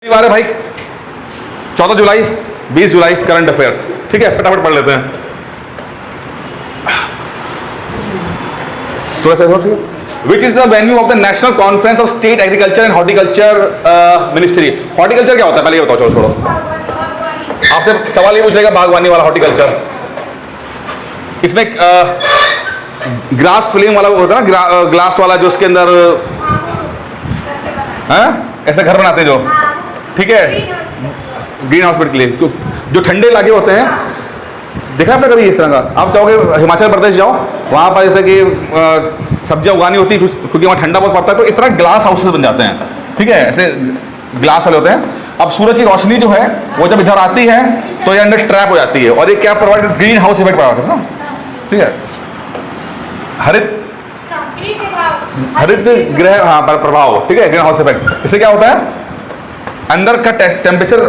बार है भाई 14 जुलाई 20 जुलाई current affairs. ठीक है, फटाफट पढ़ लेते हैं। थोड़ा सा which is the venue of the national conference of state agriculture and horticulture ministry. Horticulture क्या होता है पहले ये बताओ। छोड़ो, आपसे सवाल ये पूछ लेगा बागवानी वाला हॉर्टिकल्चर। इसमें ग्रास फ्लेम वाला होता है ना, ग्लास वाला जो उसके अंदर ऐसे घर बनाते हैं जो, ठीक है, ग्रीन हाउस के लिए जो ठंडे इलाके होते हैं। देखा आपने कभी इस तरह का? आप जाओगे हिमाचल प्रदेश जाओ, वहाँ पर जैसे कि सब्जियाँ उगानी होती है क्योंकि वहाँ ठंडा बहुत पड़ता है, तो इस तरह ग्लास हाउसेस बन जाते हैं। ठीक है, ऐसे ग्लास वाले होते हैं। अब सूरज की रोशनी जो है वो जब इधर आती है तो ये अंदर ट्रैप हो जाती है और ये क्या provide, green house effect provide करता है ना। ठीक है, हरित गृह, हाँ, प्रभाव। ठीक है, ग्रीन हाउस इफेक्ट। इससे क्या होता है, अंदर का टेम्परेचर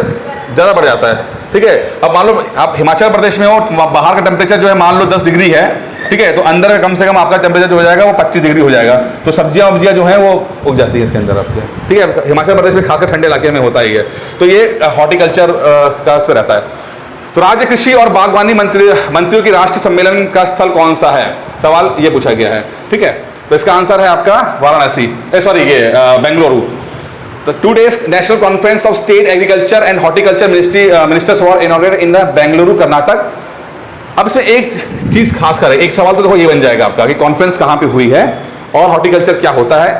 ज़्यादा बढ़ जाता है। ठीक है, अब मान लो आप हिमाचल प्रदेश में हो, बाहर का टेम्परेचर जो है मान लो 10 डिग्री है। ठीक है, तो अंदर का कम से कम आपका टेम्परेचर जो हो जाएगा वो 25 डिग्री हो जाएगा। तो सब्जियां वब्जियां जो हैं वो उग जाती है इसके अंदर आपके। ठीक है, हिमाचल प्रदेश में खासकर ठंडे इलाके में होता ही है। तो ये हॉर्टिकल्चर का उस पर रहता है। तो राज्य कृषि और बागवानी मंत्रियों की राष्ट्रीय सम्मेलन का स्थल कौन सा है, सवाल ये पूछा गया है। ठीक है, तो इसका आंसर है आपका वाराणसी, सॉरी ये Bengaluru. The 2 days national conference of state agriculture and horticulture ministers were inaugurated in the Bengaluru, Karnataka. अब इसमें एक चीज खास कर, एक सवाल तो देखो ये बन जाएगा आपका कि कॉन्फ्रेंस कहाँ पे हुई है और हॉर्टिकल्चर क्या होता है।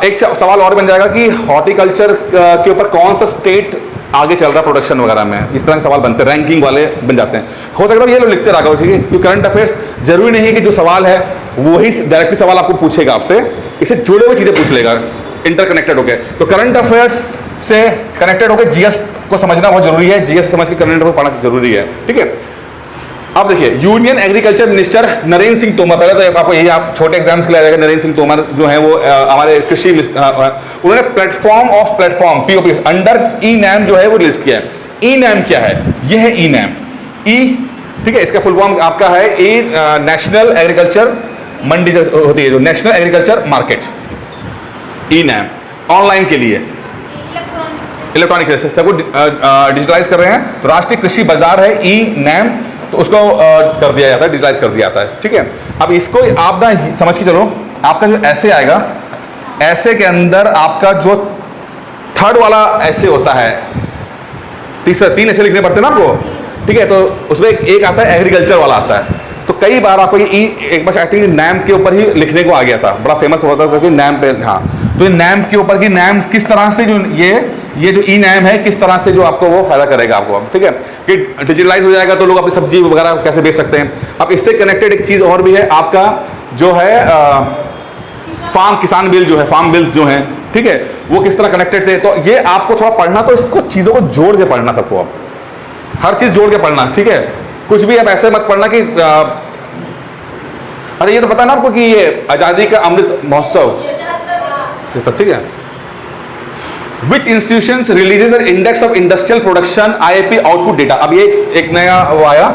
एक सवाल और बन जाएगा कि हॉर्टिकल्चर के ऊपर कौन सा स्टेट आगे चल रहा है प्रोडक्शन वगैरह में। इस तरह के सवाल बनते हैं, रैंकिंग वाले बन जाते हैं। हो सकता है ये लोग लिखते रहो। ठीक है, क्योंकि करंट अफेयर्स जरूरी नहीं है कि जो सवाल है वही डायरेक्टली सवाल आपको पूछेगा, आपसे इससे जुड़े हुए चीजें पूछ लेगा, इंटरकनेक्टेड होके। तो करंट अफेयर्स से कनेक्टेड होकर जीएस को समझना बहुत जरूरी है, जीएस समझ के करंट अफेयर पढ़ना जरूरी है। ठीक है, अब देखिए union agriculture minister Narendra Singh Tomar, पहले तो आपको यही आप छोटे एग्जाम्स के लिए आएगा, नरेंद्र सिंह तोमर जो है वो हमारे कृषि उन्होंने platform of platform POP under e NAM जो है वो रिलीज किया है। ई नैम क्या है? ये है ई नैम, ई, ठीक है, इसका फुल फॉर्म आपका है ई नेशनल एग्रीकल्चर मंडी होती है जो national agriculture market, e NAM online के लिए, इलेक्ट्रॉनिक सबको डिजिटलाइज कर रहे हैं। तो राष्ट्रीय कृषि बाजार है ई नैम, तो उसको कर दिया जाता है, डिजिटलाइज कर दिया जाता है। ठीक है, अब इसको आप ना समझ के चलो, आपका जो ऐसे आएगा, ऐसे के अंदर आपका जो थर्ड वाला ऐसे होता है, तीसरा 3 ऐसे लिखने पड़ते हैं ना आपको। ठीक है, तो उसमें एक आता है एग्रीकल्चर वाला आता है। तो कई बार आपको ये एक बार आई थिंक नैम के ऊपर ही लिखने को आ गया था, बड़ा फेमस होता था कि नैम पे, हाँ, तो ये नैम के ऊपर की नैम किस तरह से जो ये जो ई नैम है किस तरह से जो आपको वो फायदा करेगा आपको। ठीक है, कि डिजिटलाइज हो जाएगा तो लोग अपनी सब्जी वगैरह कैसे बेच सकते हैं। अब इससे कनेक्टेड एक चीज और भी है आपका जो है फार्म किसान बिल जो है, फार्म बिल्स जो हैं, ठीक है, वो किस तरह कनेक्टेड थे। तो ये आपको थोड़ा पढ़ना, तो इसको चीजों को जोड़ के पढ़ना, सबको आप हर चीज जोड़ के पढ़ना। ठीक है, कुछ भी आप ऐसे मत पढ़ना कि अरे ये तो पता है ना आपको कि ये आजादी का अमृत महोत्सव, ठीक है। Which institutions releases an index of industrial production IIP output data? अब ये एक नया वो आया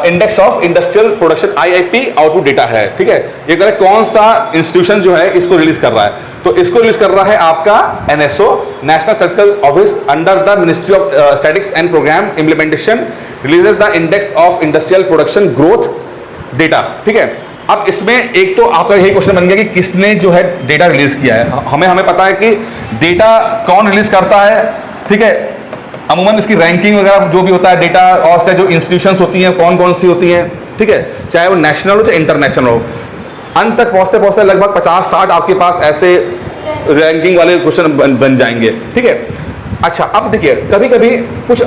index of industrial production IIP output data है। ठीक है, ये कह रहे कौन सा इंस्टीट्यूशन जो है इसको रिलीज कर रहा है, तो इसको रिलीज कर रहा है आपका NSO, national statistical office, under the ministry of statistics and programme implementation, releases the index of industrial production growth data. ठीक है, अब इसमें एक तो आपका यही क्वेश्चन बन गया कि किसने जो है डेटा रिलीज किया है। हमें पता है कि डेटा कौन रिलीज करता है। ठीक है, अमूमन इसकी रैंकिंग वगैरह जो भी होता है डेटा, और उसका जो इंस्टीट्यूशंस होती हैं कौन कौन सी होती हैं, ठीक है, चाहे वो नेशनल हो चाहे इंटरनेशनल हो, अंत तक पहुंचते पहुंचते लगभग 50-60 आपके पास ऐसे रैंकिंग वाले क्वेश्चन बन जाएंगे। ठीक है, अच्छा अब देखिए कभी कभी कुछ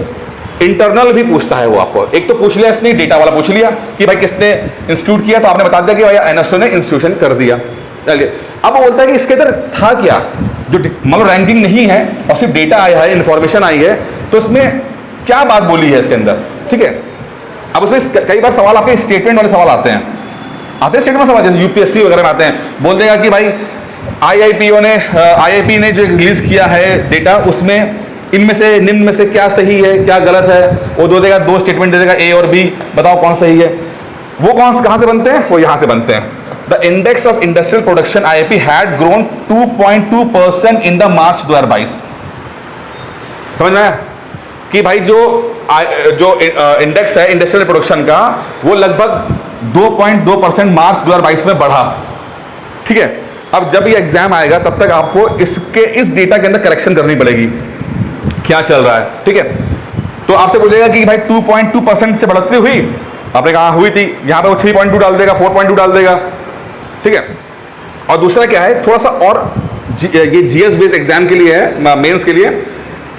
इंटरनल भी पूछता है वो आपको। एक तो पूछ लिया इसने डेटा वाला, पूछ लिया कि भाई किसने इंस्टीट्यूट किया, तो आपने बता दिया कि भाई NSO ने इंस्टीट्यूशन कर दिया। चलिए, अब वो बोलता है कि इसके अंदर था क्या, जो मतलब रैंकिंग नहीं है और सिर्फ डेटा आया है, इन्फॉर्मेशन आई है, तो उसमें क्या बात बोली है इसके अंदर। ठीक है, अब उसमें कई बार सवाल आपके स्टेटमेंट वाले सवाल आते हैं स्टेटमेंट सवाल, जैसे UPSC वगैरह में आते हैं, बोल देगा कि भाई IIP ने जो रिलीज किया है डेटा, उसमें इनमें से निम्न में से क्या सही है क्या गलत है, वो दो देगा, 2 स्टेटमेंट दे देगा A और B, बताओ कौन सही है। वो कहाँ से बनते हैं, वो यहाँ से बनते हैं। The index of industrial production IIP had grown 2.2% in the March 2022। समझ में आया कि भाई जो इंडेक्स है इंडस्ट्रियल प्रोडक्शन का, वो लगभग 2.2% मार्च 2022 में बढ़ा। ठीक है, अब जब ये एग्जाम आएगा तब तक आपको इस डेटा के अंदर करेक्शन करनी पड़ेगी, क्या चल रहा है। ठीक है, तो आपसे बोलेगा कि भाई 2.2% से बढ़ती हुई, आपने कहा हुई थी, यहां पे वो 3.2 डाल देगा, 4.2 डाल देगा। ठीक है, और दूसरा क्या है, थोड़ा सा और ये जीएस बेस्ड एग्जाम के लिए है, मेंस के लिए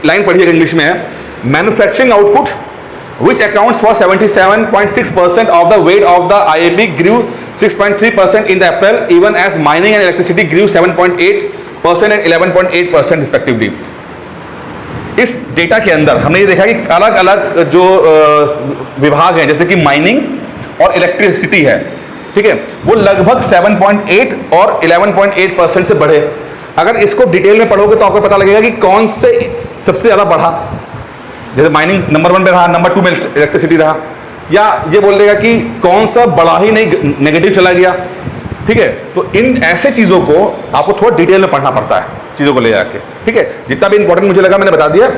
लाइन पढ़िएगा, इंग्लिश में है, manufacturing output which accounts for 77.6% of the weight of the IAP grew 6.3% in the April, even as mining and electricity grew 7.8% and 11.8% respectively. इस डेटा के अंदर हमने ये देखा कि अलग अलग जो विभाग हैं, जैसे कि माइनिंग और इलेक्ट्रिसिटी है, ठीक है, वो लगभग 7.8 और 11.8% से बढ़े। अगर इसको डिटेल में पढ़ोगे तो आपको पता लगेगा कि कौन से सबसे ज़्यादा बढ़ा। जैसे माइनिंग नंबर 1 पे रहा, नंबर 2 में इलेक्ट्रिसिटी रहा, या ये बोल देगा कि कौन सा बढ़ा ही नहीं, नेगेटिव चला गया। ठीक है, तो इन ऐसे चीज़ों को आपको थोड़ा डिटेल में पढ़ना पड़ता है, चीज़ों को ले जाके। ठीक है, जितना भी इंपॉर्टेंट मुझे लगा मैंने बता दिया,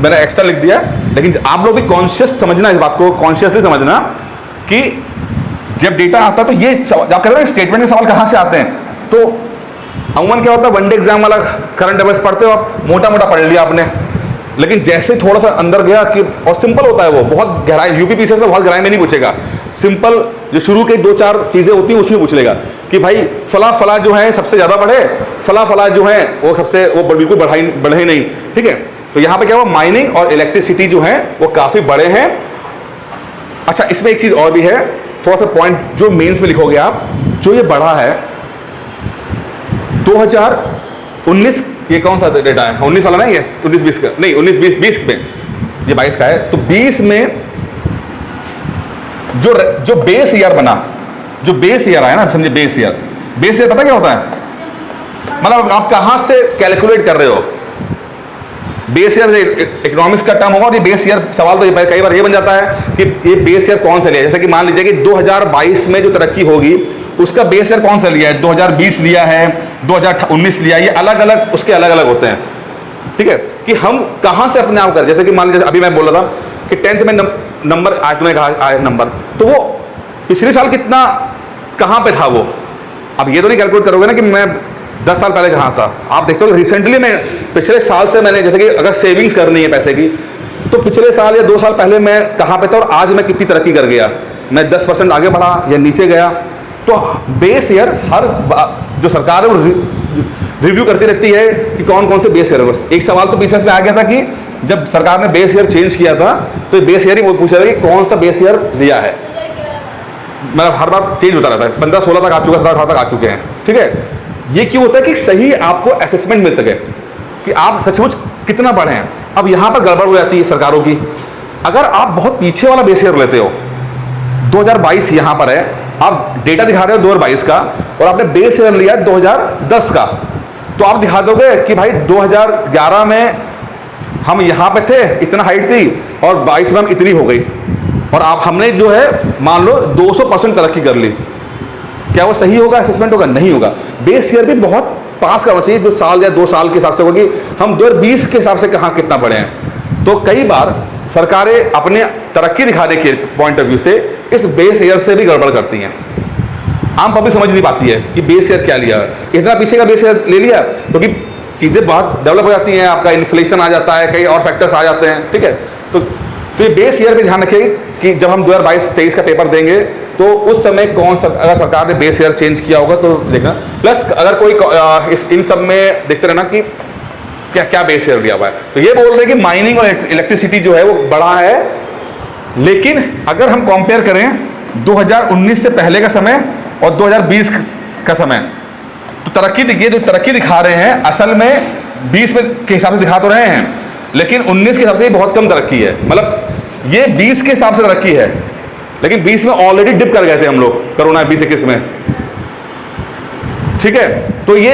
मैंने एक्स्ट्रा लिख दिया, लेकिन आप लोग भी कॉन्शियस समझना, इस बात को कॉन्शियसली समझना कि जब डेटा आता है तो ये आप कह रहे हो स्टेटमेंट के सवाल कहाँ से आते हैं। तो अमूमन क्या होता है, वनडे एग्जाम वाला करंट अफेयर्स पढ़ते हो आप, मोटा मोटा पढ़ लिया आपने, लेकिन जैसे थोड़ा सा अंदर गया कि, और सिंपल होता है वो, बहुत गहराई, यूपी पीसीएस में बहुत गहराई में नहीं पूछेगा, सिंपल जो शुरू के 2-4 चीज़ें होती हैं उसी में पूछ लेगा कि भाई फला फला जो है सबसे ज़्यादा बढ़े, फला फला जो है वो सबसे वो बिल्कुल बढ़े ही नहीं। ठीक है, तो यहाँ पे क्या हुआ, माइनिंग और इलेक्ट्रिसिटी जो है वो काफ़ी बड़े हैं। अच्छा, इसमें एक चीज़ और भी है, थोड़ा सा पॉइंट जो मेंस में लिखोगे आप, जो ये बढ़ा है 2019, ये कौन सा डेटा है, 19 वाला नहीं है, 19-20 का नहीं, 19-20 में, ये 22 का है। तो 20 में जो बेस ईयर बना, जो बेस ईयर आया ना, समझिए बेस ईयर पता क्या होता है, मतलब आप कहां से कैलकुलेट कर रहे हो। बेस ईयर इकोनॉमिक्स का टर्म होगा, और ये बेस ईयर सवाल तो कई बार ये बन जाता है कि ये बेस ईयर कौन सा लिया, जैसे कि मान लीजिए कि 2022 में जो तरक्की होगी उसका बेस ईयर कौन सा लिया है, 2020 लिया है, 2019 लिया है, ये अलग अलग उसके अलग अलग होते हैं। ठीक है, कि हम कहां से अपने आप करें, जैसे कि मान लीजिए अभी मैं बोल रहा था कि 10th में नंबर आज में कहा आए नंबर, तो वो पिछले साल कितना कहां पे था वो, अब ये तो नहीं कैलकुलेट करोगे ना कि मैं 10 साल पहले कहाँ था। आप देखते हो रिसेंटली मैं पिछले साल से मैंने, जैसे कि अगर सेविंग्स करनी है पैसे की, तो पिछले साल या 2 साल पहले मैं कहाँ पे था और आज मैं कितनी तरक्की कर गया, मैं 10% आगे बढ़ा या नीचे गया। तो बेस ईयर हर जो सरकार है वो रिव्यू करती रहती है कि कौन कौन से बेस ईयर है। एक सवाल तो बीसीएस में आ गया था कि जब सरकार ने बेस ईयर चेंज किया था तो ये बेस ईयर ही वो पूछ रहा था कि कौन सा बेस ईयर लिया है, मतलब हर बार चेंज होता रहता है, 15-16 तक आ चुका, 17-18 तक आ चुके हैं। ठीक है, ये क्यों होता है कि सही आपको असेसमेंट मिल सके कि आप सचमुच कितना बढ़े हैं। अब यहाँ पर गड़बड़ हो जाती है सरकारों की, अगर आप बहुत पीछे वाला बेस ईयर लेते हो, 2022 यहाँ पर है, आप डेटा दिखा रहे हो 2022 का और आपने बेस ईयर लिया 2010 का, तो आप दिखा दोगे कि भाई 2011 में हम यहाँ पे थे, इतना हाइट थी, और 22 में हम इतनी हो गई, और आप हमने जो है मान लो 200% तरक्की कर ली। क्या वो सही होगा, असेसमेंट होगा? नहीं होगा। बेस ईयर भी बहुत पास करना चाहिए, जो साल या 2 साल के हिसाब से होगी, हम 2020 के हिसाब से कहाँ कितना बढ़े हैं। तो कई बार सरकारें अपने तरक्की दिखाने के पॉइंट ऑफ व्यू से इस बेस ईयर से भी गड़बड़ करती हैं। आम पब्लिक समझ नहीं पाती है कि बेस ईयर क्या लिया, इतना पीछे का बेस ईयर ले लिया, क्योंकि चीज़ें बहुत डेवलप हो जाती हैं, आपका इन्फ्लेशन आ जाता है, कई और फैक्टर्स आ जाते हैं। ठीक है, तो ये बेस ईयर पे ध्यान रखिए कि जब हम 2022-23 का पेपर देंगे तो उस समय कौन सा, अगर सरकार ने बेस ईयर चेंज किया होगा तो देखना। प्लस अगर कोई इन सब में देखते रहना कि क्या क्या बेस ईयर दिया हुआ है। तो ये बोल रहे हैं कि माइनिंग और इलेक्ट्रिसिटी जो है वो बढ़ा है, लेकिन अगर हम कंपेयर करें 2019 से पहले का समय और 2020 का समय, तो तरक्की देखिए, जो तरक्की दिखा रहे हैं असल में 20 में के हिसाब से दिखा तो रहे हैं, लेकिन 19 के हिसाब से बहुत कम तरक्की है। मतलब ये 20 के हिसाब से तरक्की है, लेकिन 20 में ऑलरेडी डिप कर गए थे हम लोग कोरोना 20-21 में। ठीक है, तो ये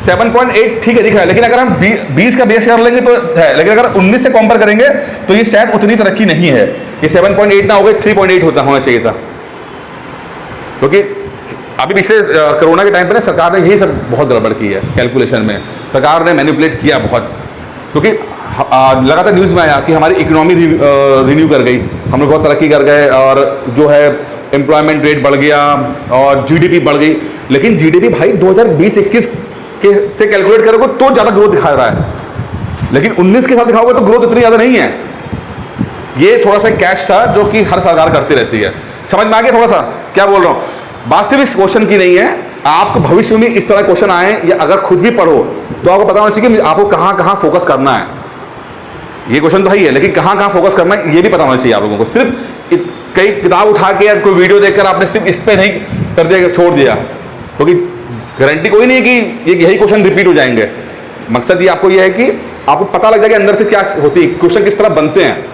7.8 ठीक है दिख रहा है, लेकिन अगर हम 20 का बेस ईयर लेंगे तो है, लेकिन अगर 19 से कंपेयर करेंगे तो ये शायद उतनी तरक्की नहीं है। ये 7.8 ना हो गए 3.8 होना चाहिए था, क्योंकि अभी पिछले कोरोना के टाइम पे ना सरकार ने यही सब बहुत गड़बड़ की है कैलकुलेशन में, सरकार ने मैनिपुलेट किया बहुत, क्योंकि लगातार न्यूज़ में आया कि हमारी इकोनॉमी रिन्यू कर गई, हम लोग बहुत तरक्की कर गए और जो है एम्प्लॉयमेंट रेट बढ़ गया और जीडीपी बढ़ गई। लेकिन जीडीपी भाई 2020-21 के से कैलकुलेट करोगे तो ज़्यादा ग्रोथ दिखा रहा है, लेकिन 19 के साथ दिखाओगे तो ग्रोथ इतनी ज़्यादा नहीं है। ये थोड़ा सा कैच था जो कि हर सरकार करती रहती है। समझ में आ गया थोड़ा सा क्या बोल रहा हूँ? बात सिर्फ इस क्वेश्चन की नहीं है, आपको भविष्य में इस तरह क्वेश्चन आए या अगर खुद भी पढ़ो तो आपको पता होना चाहिए कि आपको कहाँ कहाँ फोकस करना है। ये क्वेश्चन तो ही है, लेकिन कहाँ कहाँ फोकस करना है ये भी पता होना चाहिए आप लोगों को। सिर्फ कई किताब उठा के या कोई वीडियो देखकर आपने सिर्फ इस पे नहीं कर दिया, छोड़ दिया, क्योंकि गारंटी कोई नहीं है कि यही क्वेश्चन रिपीट हो जाएंगे। मकसद ये आपको ये है कि आपको पता लग जाए कि अंदर से क्या होती है, क्वेश्चन किस तरह बनते हैं।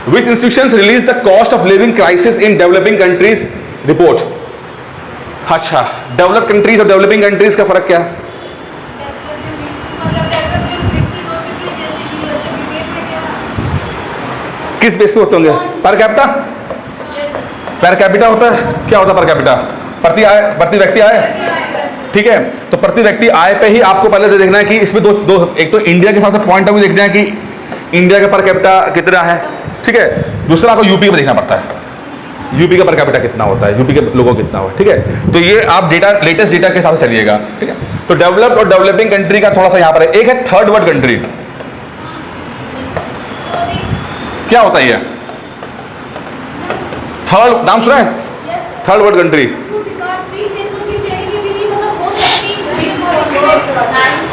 Which institutions release the cost of living crisis in developing countries report? अच्छा, डेवलप कंट्रीज और डेवलपिंग कंट्रीज का फर्क क्या है? किस बेस पे होते होंगे? Per capita? पर कैपिटा होता है, क्या होता है पर कैपिटा? प्रति व्यक्ति आय, ठीक है। तो प्रति व्यक्ति आय पे ही आपको पहले देखना है कि इसमें दो एक तो इंडिया के हिसाब से पॉइंट ऑफ व्यू देखना है कि इंडिया का पर कैपिटा कितना है, ठीक है। दूसरा आपको यूपी में देखना पड़ता है, यूपी का पर कैपिटा कितना होता है, यूपी के लोगों को कितना हो, ठीक है। तो ये आप डेटा, लेटेस्ट डेटा के हिसाब से चलिएगा, ठीक है। तो डेवलप्ड और डेवलपिंग कंट्री का थोड़ा सा यहाँ पर है। एक है थर्ड वर्ल्ड कंट्री, क्या होता है ये? थर्ड नाम सुना है? थर्ड वर्ल्ड कंट्री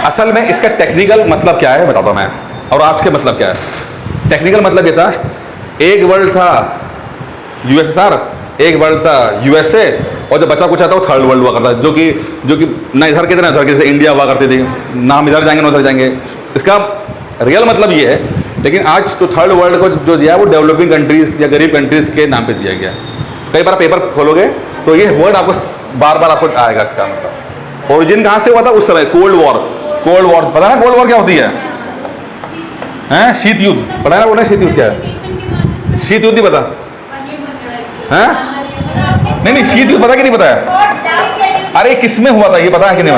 असल में इसका टेक्निकल मतलब क्या है बताता हूं मैं, और आज के मतलब क्या है। टेक्निकल मतलब ये था, एक वर्ल्ड था यूएसएसआर, एक वर्ल्ड था यूएसए, और जो बचा कुछ था वो थर्ड वर्ल्ड हुआ करता, जो कि ना इधर के ना उधर के, जैसे इंडिया हुआ करती थी, ना हम इधर जाएंगे ना उधर जाएंगे। इसका रियल मतलब ये है, लेकिन आज तो थर्ड वर्ल्ड को जो दिया वो डेवलपिंग कंट्रीज या गरीब कंट्रीज के नाम पे दिया गया। कई बार पेपर खोलोगे तो ये वर्ड आपको बार बार आपको आएगा। इसका मतलब ओरिजिन कहाँ से हुआ था उस समय? Cold war. कोल्ड वॉर पता ना, कोल्ड वॉर क्या होती है? हैं? शीत युद्ध पता ना, बोले शीत युद्ध क्या है? शीत युद्ध ही पता है? नहीं, शीत युद्ध पता कि नहीं पता है? अरे किस में हुआ था ये पता है कि नहीं?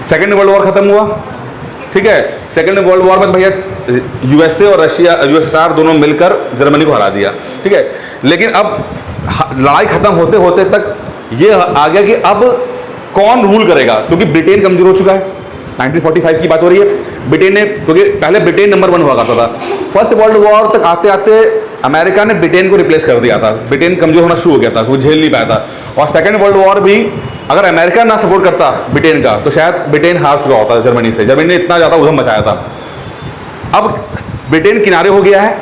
सेकेंड वर्ल्ड वॉर खत्म हुआ, ठीक है। सेकेंड वर्ल्ड वॉर में भैया यूएसए और रशिया, यूएसएसआर दोनों मिलकर जर्मनी को हरा दिया, ठीक है। लेकिन अब लड़ाई खत्म होते होते तक ये आ गया कि अब कौन रूल करेगा, क्योंकि ब्रिटेन कमजोर हो चुका है। 1945 की बात हो रही है। ब्रिटेन ने, क्योंकि पहले ब्रिटेन नंबर 1 हुआ करता था। फर्स्ट वर्ल्ड वॉर तक आते आते अमेरिका ने ब्रिटेन को रिप्लेस कर दिया था। ब्रिटेन कमजोर होना शुरू हो गया था, वो झेल नहीं पाया था। और सेकेंड वर्ल्ड वॉर भी अगर अमेरिका ना सपोर्ट करता ब्रिटेन का तो शायद ब्रिटेन हार चुका होता जर्मनी से। जर्मनी ने इतना ज़्यादा उधम मचाया था। अब ब्रिटेन किनारे हो गया है,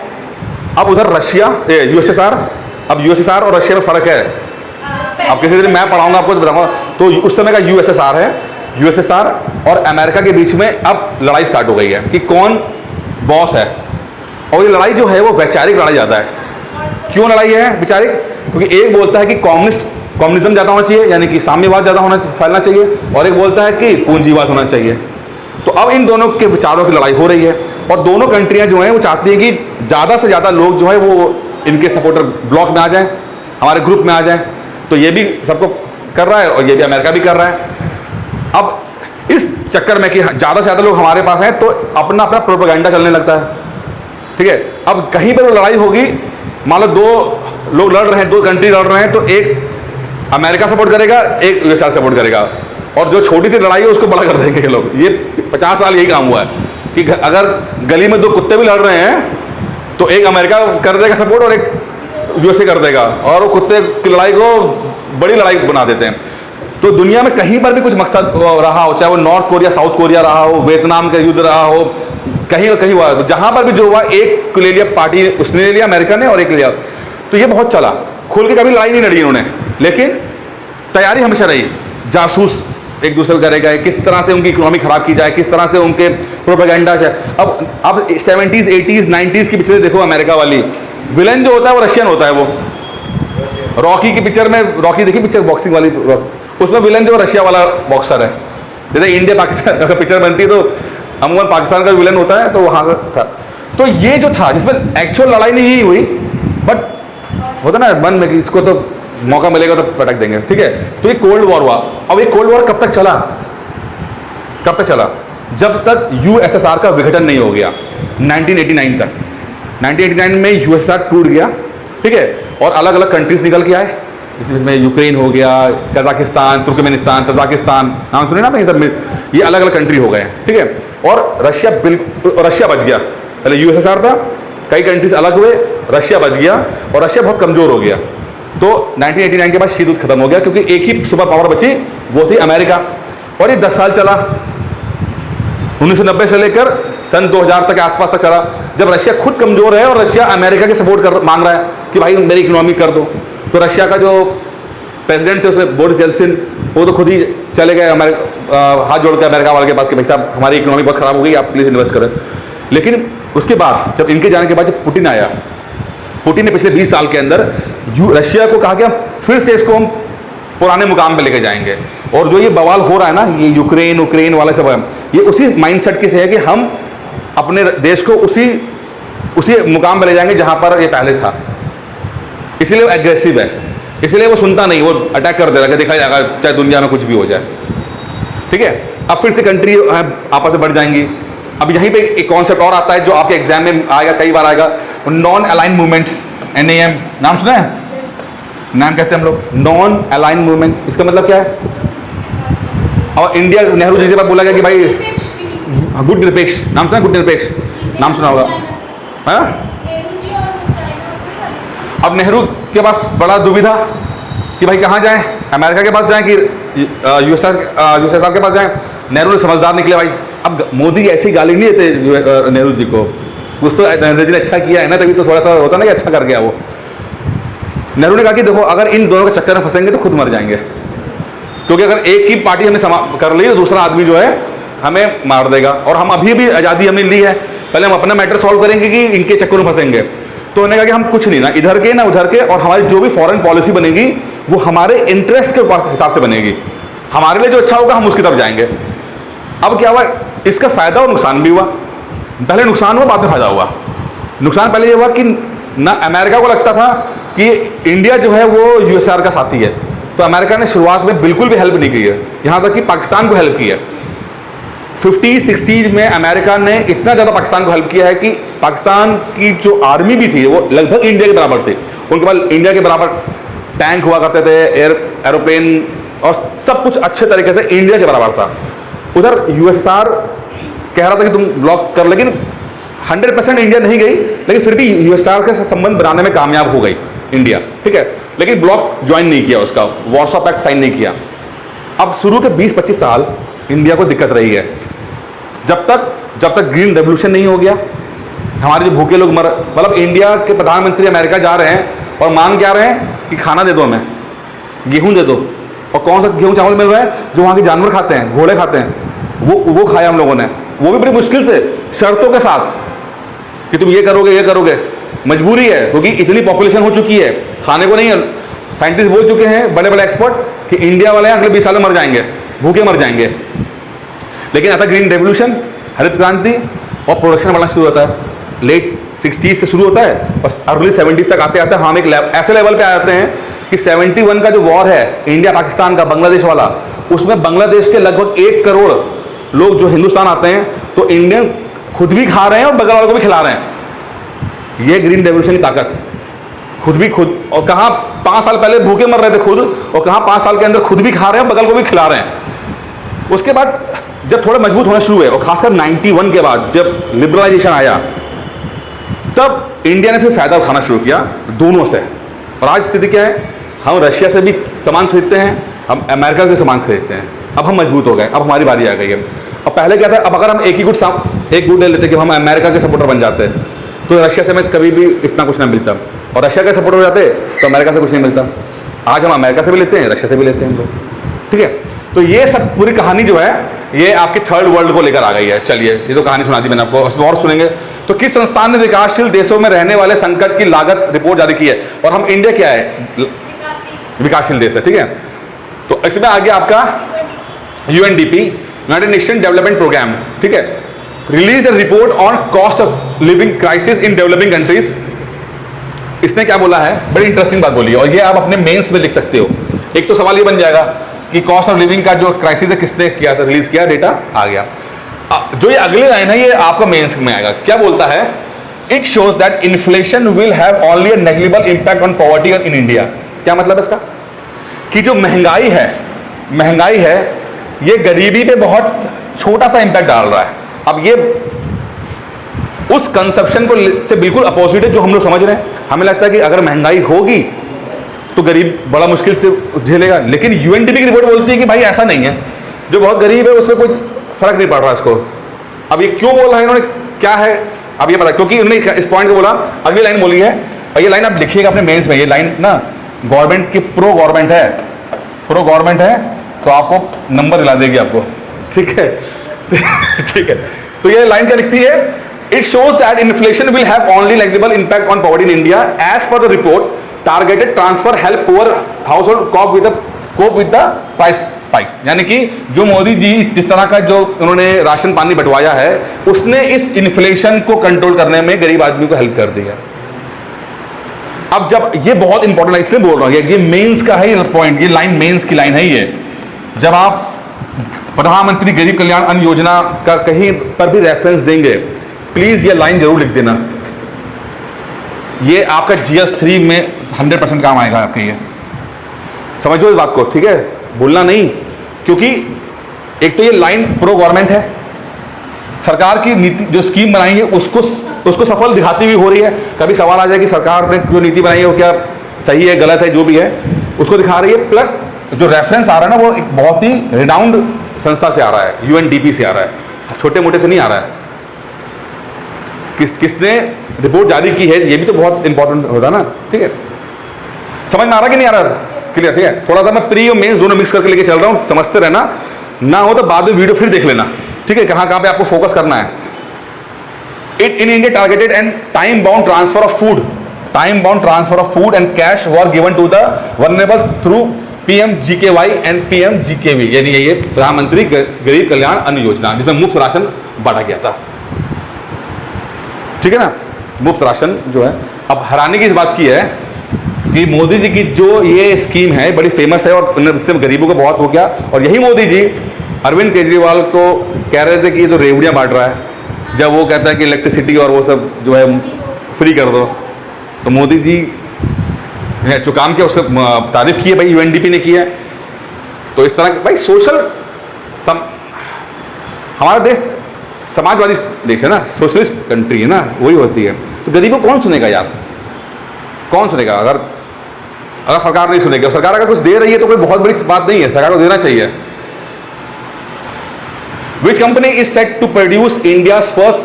अब उधर रशिया, यूएसएसआर। अब यूएसएसआर और रशिया में फ़र्क है। अब किसी दिन मैं पढ़ाऊंगा आपको तो बताऊंगा। तो उस समय का यूएसएसआर है, यूएसएसआर और अमेरिका के बीच में अब लड़ाई स्टार्ट हो गई है कि कौन बॉस है। और ये लड़ाई जो है वो वैचारिक लड़ाई ज़्यादा है। क्यों लड़ाई है वैचारिक? क्योंकि एक बोलता है कि कम्युनिज्म ज़्यादा होना चाहिए, यानी कि साम्यवाद ज़्यादा फैलना चाहिए, और एक बोलता है कि पूंजीवाद होना चाहिए। तो अब इन दोनों के विचारों की लड़ाई हो रही है, और दोनों कंट्रियां जो हैं वो चाहती हैं कि ज़्यादा से ज़्यादा लोग जो है वो इनके सपोर्टर ब्लॉक में आ जाएं, हमारे ग्रुप में आ जाएं। तो ये भी सबको कर रहा है और ये भी अमेरिका भी कर रहा है। अब इस चक्कर में कि ज़्यादा से ज़्यादा लोग हमारे पास हैं तो अपना अपना प्रोपेगेंडा चलने लगता है, ठीक है। अब कहीं पर वो लड़ाई होगी, मान लो दो लोग लड़ रहे हैं, दो कंट्री लड़ रहे हैं, तो एक अमेरिका सपोर्ट करेगा, एक यूएसए सपोर्ट करेगा, और जो छोटी सी लड़ाई है उसको बड़ा कर देंगे ये लोग। ये 50 साल यही काम हुआ है कि अगर गली में दो कुत्ते भी लड़ रहे हैं तो एक अमेरिका कर देगा सपोर्ट और एक यूएसए कर देगा, और वो कुत्ते की लड़ाई को बड़ी लड़ाई बना देते हैं। तो दुनिया में कहीं पर भी कुछ मकसद रहा हो, चाहे वो नॉर्थ कोरिया, साउथ कोरिया रहा हो, वियतनाम का युद्ध रहा हो, कहीं कहीं हुआ, जहां पर भी जो हुआ एक को ले लिया पार्टी, उसने ले लिया अमेरिका ने और एक ले लिया। तो ये बहुत चला, खुल के कभी लड़ाई नहीं लड़ी इन्होंने, लेकिन तैयारी हमेशा रही। जासूस एक दूसरे को करेगा, किस तरह से उनकी इकोनॉमी खराब की जाए, किस तरह से उनके प्रोपेगेंडा है। अब 70s 80s 90s की पिक्चर देखो, अमेरिका वाली विलन जो होता है वो रशियन होता है। वो रॉकी की पिक्चर में, रॉकी देखी पिक्चर बॉक्सिंग वाली, उसमें विलन जो रशिया वाला बॉक्सर है। जैसे इंडिया पाकिस्तान अगर पिक्चर बनती है तो अमूमन पाकिस्तान का विलन होता है, तो वहाँ का था। तो ये जो था जिसमें एक्चुअल लड़ाई नहीं हुई, बट होता ना मन में कि इसको तो मौका मिलेगा तो पटक देंगे, ठीक है। तो ये कोल्ड वॉर हुआ। अब ये कोल्ड वॉर कब तक चला? कब तक चला? जब तक यूएसएसआर का विघटन नहीं हो गया 1989 तक। 1989 में यूएसएसआर टूट गया, ठीक है, और अलग अलग कंट्रीज निकल के आए, जिसमें यूक्रेन हो गया, कजाकिस्तान, तुर्कमेनिस्तान, तजाकिस्तान, नाम सुने ना आपने, इधर में ये अलग अलग कंट्री हो गए, ठीक है। और रशिया बच गया। पहले यूएसएसआर था, कई कंट्रीज अलग हुए, रशिया बच गया और रशिया बहुत कमज़ोर हो गया। तो 1989 के बाद शीत युद्ध खत्म हो गया, क्योंकि एक ही सुपर पावर बची, वो थी अमेरिका। और ये 10 साल चला, 1990 से लेकर सन 2000 तक आसपास तक चला, जब रशिया खुद कमज़ोर है और रशिया अमेरिका के सपोर्ट मांग रहा है कि भाई मेरी इकोनॉमी कर दो। तो रशिया का जो प्रेसिडेंट थे उसमें बोरिस जेल्सिन, वो तो खुद ही चले गए हाथ जोड़ के अमेरिका वाले के पास कि भाई साहब हमारी इकोनॉमी बहुत ख़राब हो गई, आप प्लीज़ इन्वेस्ट करें। लेकिन उसके बाद जब इनके जाने के बाद जब पुतिन आया, पुतिन ने पिछले 20 साल के अंदर रशिया को कहा कि फिर से इसको हम पुराने मुकाम पे लेके जाएंगे। और जो ये बवाल हो रहा है ना, ये यूक्रेन वाले सब, ये उसी माइंडसेट के से है कि हम अपने देश को उसी मुकाम पे ले जाएंगे जहां पर ये पहले था। इसलिए वो एग्रेसिव है, इसलिए वो सुनता नहीं, वो अटैक कर देगा कि देखा जाएगा चाहे दुनिया में कुछ भी हो जाए, ठीक है। अब फिर से कंट्री आपस में बढ़ जाएंगी। अब यहीं पे एक कॉन्सेप्ट और आता है जो आपके एग्जाम में आएगा, कई बार आएगा, नॉन अलाइन मूवमेंट, NAM, नाम सुना है? नाम कहते हैं हम लोग, नॉन अलाइन मूवमेंट। इसका मतलब क्या है? और इंडिया, नेहरू जी से बात बोला गया कि भाई गुड निरपेक्ष, नाम सुना? गुड निरपेक्ष नाम सुना होगा, हाँ। अब नेहरू के पास बड़ा दुविधा कि भाई कहाँ जाएं, अमेरिका के पास जाएं कि यूएसएसआर के पास जाएं। नेहरू ने समझदार निकले भाई। अब मोदी ऐसी गाली नहीं देते नेहरू जी को, कुछ तो नेहरू जी ने अच्छा किया है ना, तभी तो थोड़ा सा होता ना कि अच्छा कर गया वो। नेहरू ने कहा कि देखो अगर इन दोनों के चक्कर में फंसेंगे तो खुद मर जाएंगे, क्योंकि अगर एक ही पार्टी हमने कर ली तो दूसरा आदमी जो है हमें मार देगा। और हम अभी भी आज़ादी हमने ली है, पहले हम अपना मैटर सॉल्व करेंगे कि इनके चक्कर में फंसेंगे। तो उन्होंने कहा कि हम कुछ नहीं, ना इधर के ना उधर के, और हमारी जो भी फॉरेन पॉलिसी बनेगी वो हमारे इंटरेस्ट के हिसाब से बनेगी, हमारे लिए जो अच्छा होगा हम उसकी तरफ जाएंगे। अब क्या हुआ, इसका फायदा और नुकसान भी हुआ। पहले नुकसान हुआ, बाद में फायदा हुआ। नुकसान पहले ये हुआ कि ना अमेरिका को लगता था कि इंडिया जो है वो यूएसआर का साथी है, तो अमेरिका ने शुरुआत में बिल्कुल भी हेल्प नहीं की है, यहाँ तक कि पाकिस्तान को हेल्प की है। 50-60 में अमेरिका ने इतना ज़्यादा पाकिस्तान को हेल्प किया है कि पाकिस्तान की जो आर्मी भी थी वो लगभग इंडिया के बराबर थी। उनके पास इंडिया के बराबर टैंक हुआ करते थे, एरोप्लेन और सब कुछ अच्छे तरीके से इंडिया के बराबर था। उधर यूएसएसआर कह रहा था कि तुम ब्लॉक कर, लेकिन 100% इंडिया नहीं गई, लेकिन फिर भी यूएसएसआर के संबंध बनाने में कामयाब हो गई इंडिया, ठीक है। लेकिन ब्लॉक ज्वाइन नहीं किया, उसका वार्सो पैक्ट साइन नहीं किया। अब शुरू के 20-25 साल इंडिया को दिक्कत रही है, जब तक ग्रीन रेवोल्यूशन नहीं हो गया। हमारे जो भूखे लोग मतलब इंडिया के प्रधानमंत्री अमेरिका जा रहे हैं और मांग क्या रहे हैं कि खाना दे दो, हमें गेहूं दे दो। और कौन सा गेहूं चावल मिल रहा है? जो वहाँ के जानवर खाते हैं, घोड़े खाते हैं, वो खाया हम लोगों ने, वो भी बड़ी मुश्किल से, शर्तों के साथ कि तुम ये करोगे। मजबूरी है, क्योंकि इतनी पॉपुलेशन हो चुकी है, खाने को नहीं है। साइंटिस्ट बोल चुके हैं, बड़े बड़े एक्सपर्ट, कि इंडिया वाले अगले 20 साल में मर जाएंगे, भूखे मर जाएंगे। लेकिन आता ग्रीन रेवोल्यूशन, हरित क्रांति, और प्रोडक्शन बढ़ना शुरू होता है। लेट 60s से शुरू होता है और अर्ली 70s तक आते आते हम एक ऐसे लेवल पे आते हैं कि 71 का जो वॉर है इंडिया पाकिस्तान का, बांग्लादेश वाला, उसमें बांग्लादेश के लगभग 1 करोड़ लोग जो हिंदुस्तान आते हैं, तो इंडियन खुद भी खा रहे हैं और बगल वालों को भी खिला रहे हैं। ये ग्रीन रेवोल्यूशन की ताकत, खुद और कहाँ 5 साल पहले भूखे मर रहे थे खुद, और कहाँ 5 साल के अंदर खुद भी खा रहे हैं, बगल को भी खिला रहे हैं। उसके बाद जब थोड़ा मजबूत होना शुरू हुए, और खासकर 91 के बाद जब लिबरलाइजेशन आया, तब इंडिया ने फिर फायदा उठाना शुरू किया दोनों से। और आज स्थिति क्या है, हम रशिया से भी सामान खरीदते हैं, हम अमेरिका से सामान खरीदते हैं। अब हम मजबूत हो गए, अब हमारी बारी आ गई है। अब पहले क्या था, अब अगर हम एक गुट ले लेते कि हम अमेरिका के सपोर्टर बन जाते, तो रशिया से हमें कभी भी इतना कुछ नहीं मिलता, और रशिया के सपोर्टर हो जाते तो अमेरिका से कुछ नहीं मिलता। आज हम अमेरिका से भी लेते हैं, रशिया से भी लेते हैं हम लोग, ठीक है। तो ये सब पूरी कहानी जो है ये आपके थर्ड वर्ल्ड को लेकर आ गई है। चलिए, ये तो कहानी सुना दी मैंने आपको, उसमें और सुनेंगे। तो किस संस्थान ने विकासशील देशों में रहने वाले संकट की लागत रिपोर्ट जारी की है? और हम इंडिया क्या है, विकासशील देश है, ठीक है। तो इसमें आ गया आपका UNDP, united nation development programme, ठीक है। Release a report on cost of living crisis in developing countries. इसने क्या बोला है, बड़ी इंटरेस्टिंग बात बोली है, और ये आप अपने मेंस में लिख सकते हो। एक तो सवाल ये बन जाएगा कि कॉस्ट ऑफ लिविंग का जो क्राइसिस है किसने किया था, रिलीज किया, डेटा आ गया। जो ये अगली लाइन है ये आपका मेंस में आएगा, क्या बोलता है? It shows that inflation will have only a negligible impact on poverty in India. क्या मतलब है इसका? कि जो महंगाई है ये गरीबी पे बहुत छोटा सा इंपैक्ट डाल रहा है। अब ये उस कंसेप्शन को से बिल्कुल अपोजिट है जो हम लोग समझ रहे हैं। हमें लगता है कि अगर महंगाई होगी तो गरीब बड़ा मुश्किल से झेलेगा, लेकिन यूएनडीपी की रिपोर्ट बोलती है कि भाई ऐसा नहीं है, जो बहुत गरीब है उसमें कोई फर्क नहीं पड़ रहा इसको। अब ये क्यों बोल रहा है इन्होंने, क्या है अब ये पता, क्योंकि उन्होंने इस पॉइंट को बोला। अगली लाइन बोली है, और ये लाइन आप लिखिएगा अपने मेंस में, ये लाइन ना गवर्नमेंट की प्रो गवर्नमेंट है तो आपको नंबर दिला देगी आपको, ठीक है ठीक है। तो ये लाइन क्या लिखती है? It shows that inflation will have only negligible impact on poverty in India as per the report targeted transfer help poor household cope with the price spikes. यानी कि जो मोदी जी जिस तरह का जो उन्होंने राशन पानी बंटवाया है उसने इस इन्फ्लेशन को कंट्रोल करने में गरीब आदमी को हेल्प कर दिया। अब जब ये बहुत इंपॉर्टेंट है इसलिए बोल रहा हूं, ये मेंस का है ये पॉइंट, ये लाइन मेंस की लाइन है ये। जब आप प्रधानमंत्री गरीब कल्याण अन्न योजना का कहीं पर भी रेफरेंस देंगे, प्लीज ये लाइन जरूर लिख देना। ये आपका GS3 में 100% काम आएगा आपके, ये समझो इस बात को, ठीक है, भूलना नहीं। क्योंकि एक तो ये लाइन प्रो गवर्नमेंट है, सरकार की नीति जो स्कीम बनाई है उसको सफल दिखाती हुई हो रही है। कभी सवाल आ जाए कि सरकार ने जो नीति बनाई है वो क्या सही है गलत है, जो भी है उसको दिखा रही है। प्लस जो रेफरेंस आ रहा है ना वो एक बहुत ही रिनाउंड संस्था से आ रहा है, UNDP से आ रहा है, छोटे मोटे से नहीं आ रहा है। किसने रिपोर्ट जारी की है ये भी तो बहुत इंपॉर्टेंट होता ना, ठीक है। समझ में आ रहा कि नहीं आ रहा? क्लियर, ठीक है। थोड़ा सा मैं प्री और मेंस दोनों मिक्स करके लेके चल रहा हूँ, समझते रहना, ना हो तो बाद में वीडियो फिर देख लेना, ठीक है, कहाँ पे आपको फोकस करना है। It in India targeted and time bound transfer of food and cash were given to the vulnerable through PMGKY and PMGKV, यानी ये प्रधानमंत्री गरीब कल्याण अन्न योजना, जिसमें मुफ्त राशन बांटा गया था, ठीक है ना, मुफ्त राशन जो है। अब हैरानी की इस बात की है कि मोदी जी की जो ये स्कीम है बड़ी फेमस है और इससे गरीबों का बहुत हो गया। और यही मोदी जी अरविंद केजरीवाल को कह रहे थे कि ये तो रेवड़ियाँ बांट रहा है, जब वो कहता है कि इलेक्ट्रिसिटी और वो सब जो है फ्री कर दो, तो मोदी जी ने जो काम किया उससे तारीफ की है भाई, UNDP ने की है। तो इस तरह भाई हमारा देश समाजवादी देश है ना, सोशलिस्ट कंट्री है ना, वही होती है। तो गरीबों कौन सुनेगा यार, कौन सुनेगा? अगर सरकार नहीं सुनेगी, सरकार अगर कुछ दे रही है तो कोई बहुत बड़ी बात नहीं है, सरकार को देना चाहिए। Which company is set to produce India's first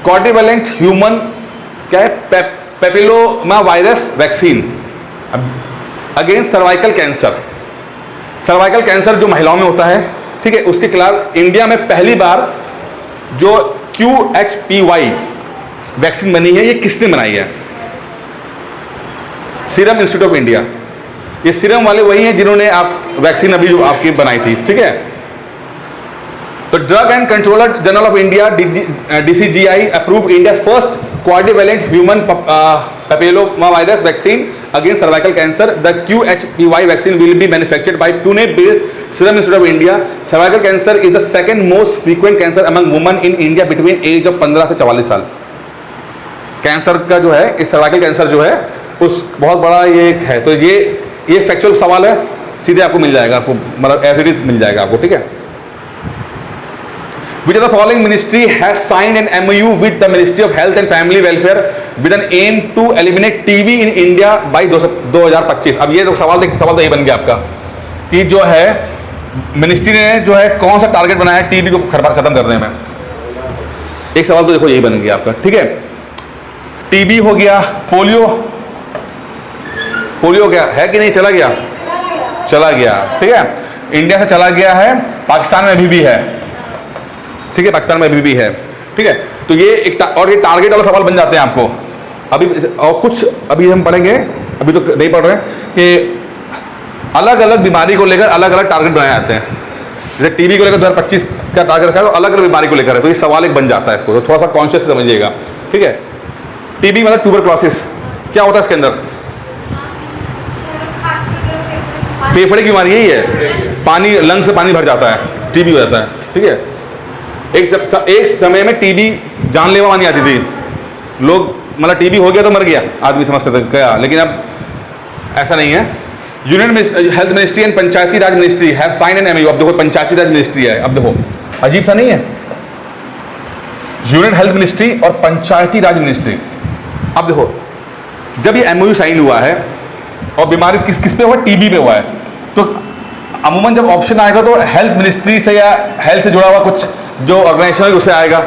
quadrivalent human क्या है papilloma virus vaccine against cervical cancer. Cervical cancer जो महिलाओं में होता है, ठीक है, उसके खिलाफ इंडिया में पहली बार जो QHPY वैक्सीन बनी है, ये किसने बनाई है? Serum institute of India. ये सीरम वाले वही हैं जिन्होंने आप वैक्सीन अभी जो आपकी बनाई थी, ठीक है। तो drug and controller general of India DCGI approve India first quadrivalent human papilloma virus vaccine against cervical cancer. The QHPY vaccine will be manufactured by Pune based serum institute of India. Cervical cancer is the second most frequent cancer among women in India between age of 15 से 44 साल। Cancer का जो है, इस cervical cancer जो है उस बहुत बड़ा ये है। तो ये फैक्चुअल सवाल है, सीधे आपको मिल जाएगा, आपको मतलब एज इट इज मिल जाएगा आपको, ठीक है। Which of the following ministry has signed an MOU with the Ministry of Health and Family Welfare with an aim to eliminate TB in India by 2025? अब ये तो सवाल तो ये बन गया आपका कि जो है मिनिस्ट्री ने जो है कौन सा टारगेट बनाया है टीबी को खत्म करने में। एक सवाल तो देखो यही बन गया आपका, ठीक है। टीबी हो गया, पोलियो क्या है कि नहीं, चला गया, ठीक है। इंडिया से चला गया है, पाकिस्तान में अभी भी है, ठीक है, पाकिस्तान में अभी भी है, ठीक है। तो ये एक और ये टारगेट वाला सवाल बन जाते हैं आपको अभी। और कुछ अभी हम पढ़ेंगे, अभी तो नहीं पढ़ रहे हैं, कि अलग अलग बीमारी को लेकर अलग अलग टारगेट बनाए जाते हैं। जैसे टीबी को लेकर 2025 का टारगेट रखा है, तो अलग अलग बीमारी को लेकर है, तो ये सवाल एक बन जाता है इसको, तो थोड़ा सा कॉन्शियस समझिएगा, ठीक है। टीबी मतलब ट्यूबरक्लोसिस, क्या होता है इसके अंदर? फेफड़े की बीमारी यही है, पानी लंग्स से पानी भर जाता है, टीबी हो जाता है, ठीक है। एक समय में टीबी जानलेवा मानी जाती थी, लोग मतलब टीबी हो गया तो मर गया आदमी समझते थे क्या, लेकिन अब ऐसा नहीं है। Union health ministry and Panchayati Raj ministry have sign an MOU. अब देखो पंचायती राज मिनिस्ट्री है, अब देखो अजीब सा नहीं है, यूनियन हेल्थ मिनिस्ट्री और पंचायती राज मिनिस्ट्री। अब देखो जब ये एमओयू साइन हुआ है और बीमारी किस किस पे हुआ, टीबी पे हुआ है, तो अमूमन जब ऑप्शन आएगा तो हेल्थ मिनिस्ट्री से या हेल्थ से जुड़ा हुआ कुछ जो ऑर्गेनाइजेशन है उससे आएगा,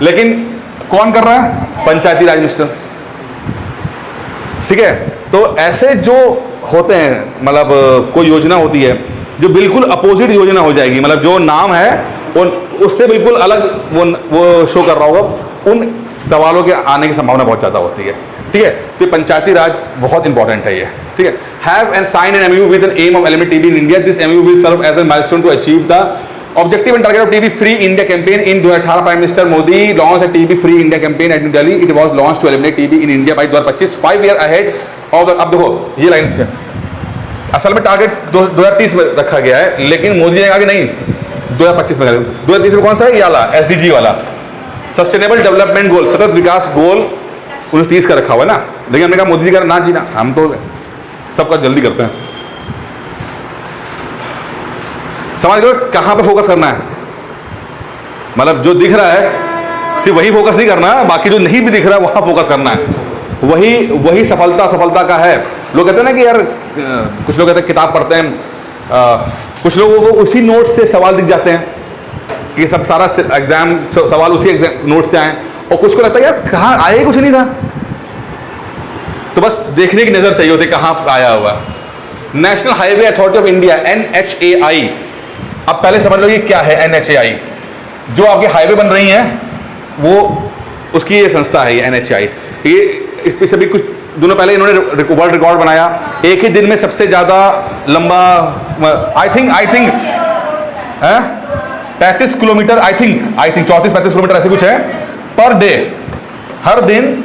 लेकिन कौन कर रहा है, पंचायती राज मिनिस्टर। ठीक है, तो ऐसे जो होते हैं मतलब कोई योजना होती है जो बिल्कुल अपोजिट योजना हो जाएगी, मतलब जो नाम है वो उससे बिल्कुल अलग वो शो कर रहा होगा, उन सवालों के आने की संभावना बहुत ज़्यादा होती है। ठीक है, तो पंचायती राज बहुत इंपॉर्टेंट है ये। ठीक है, have and sign an MoU with an M of eliminate TB in India. This MoU will serve as a milestone to achieve the objective and target of TB free India campaign in 2018। Prime minister Modi launch a TB free India campaign at New Delhi. It was launch to eliminate TB in India by 2025, 5 year ahead of the. अब देखो ये line से असल में target 2030 में रखा गया है, लेकिन मोदी ने कहा कि नहीं 2025 में। 2030 में कौन सा है, ये वाला SDG वाला सस्टेनेबल डेवलपमेंट गोल, सतत विकास गोल 1930 का रखा हुआ है ना, लेकिन हमने कहा मोदी जी का ना जीना, हम तो सबका जल्दी करते हैं। समझ लो कहाँ पे फोकस करना है, मतलब जो दिख रहा है सिर्फ वही फोकस नहीं करना, बाकी जो नहीं भी दिख रहा है वहाँ फोकस करना है। वही सफलता का है। लोग कहते हैं ना कि यार कुछ लोग कहते हैं किताब पढ़ते हैं, कुछ लोगों को उसी नोट से सवाल दिख जाते हैं कि सब सारा एग्जाम सवाल उसी एग्जाम नोट से आए, और कुछ को लगता है यार कहाँ आए, कुछ नहीं था, तो बस देखने की नजर चाहिए होती कहाँ आया हुआ। National highway authority of India NHAI। अब पहले समझ लो कि क्या है NHAI। जो आपके हाईवे बन रही हैं वो उसकी ये संस्था है, ये NHAI। ये इससे भी कुछ दिनों पहले इन्होंने वर्ल्ड रिकॉर्ड बनाया, एक ही दिन में सबसे ज्यादा लंबा I think 35 kilometre, I think 34-35 kilometre ऐसे कुछ है पर डे। हर दिन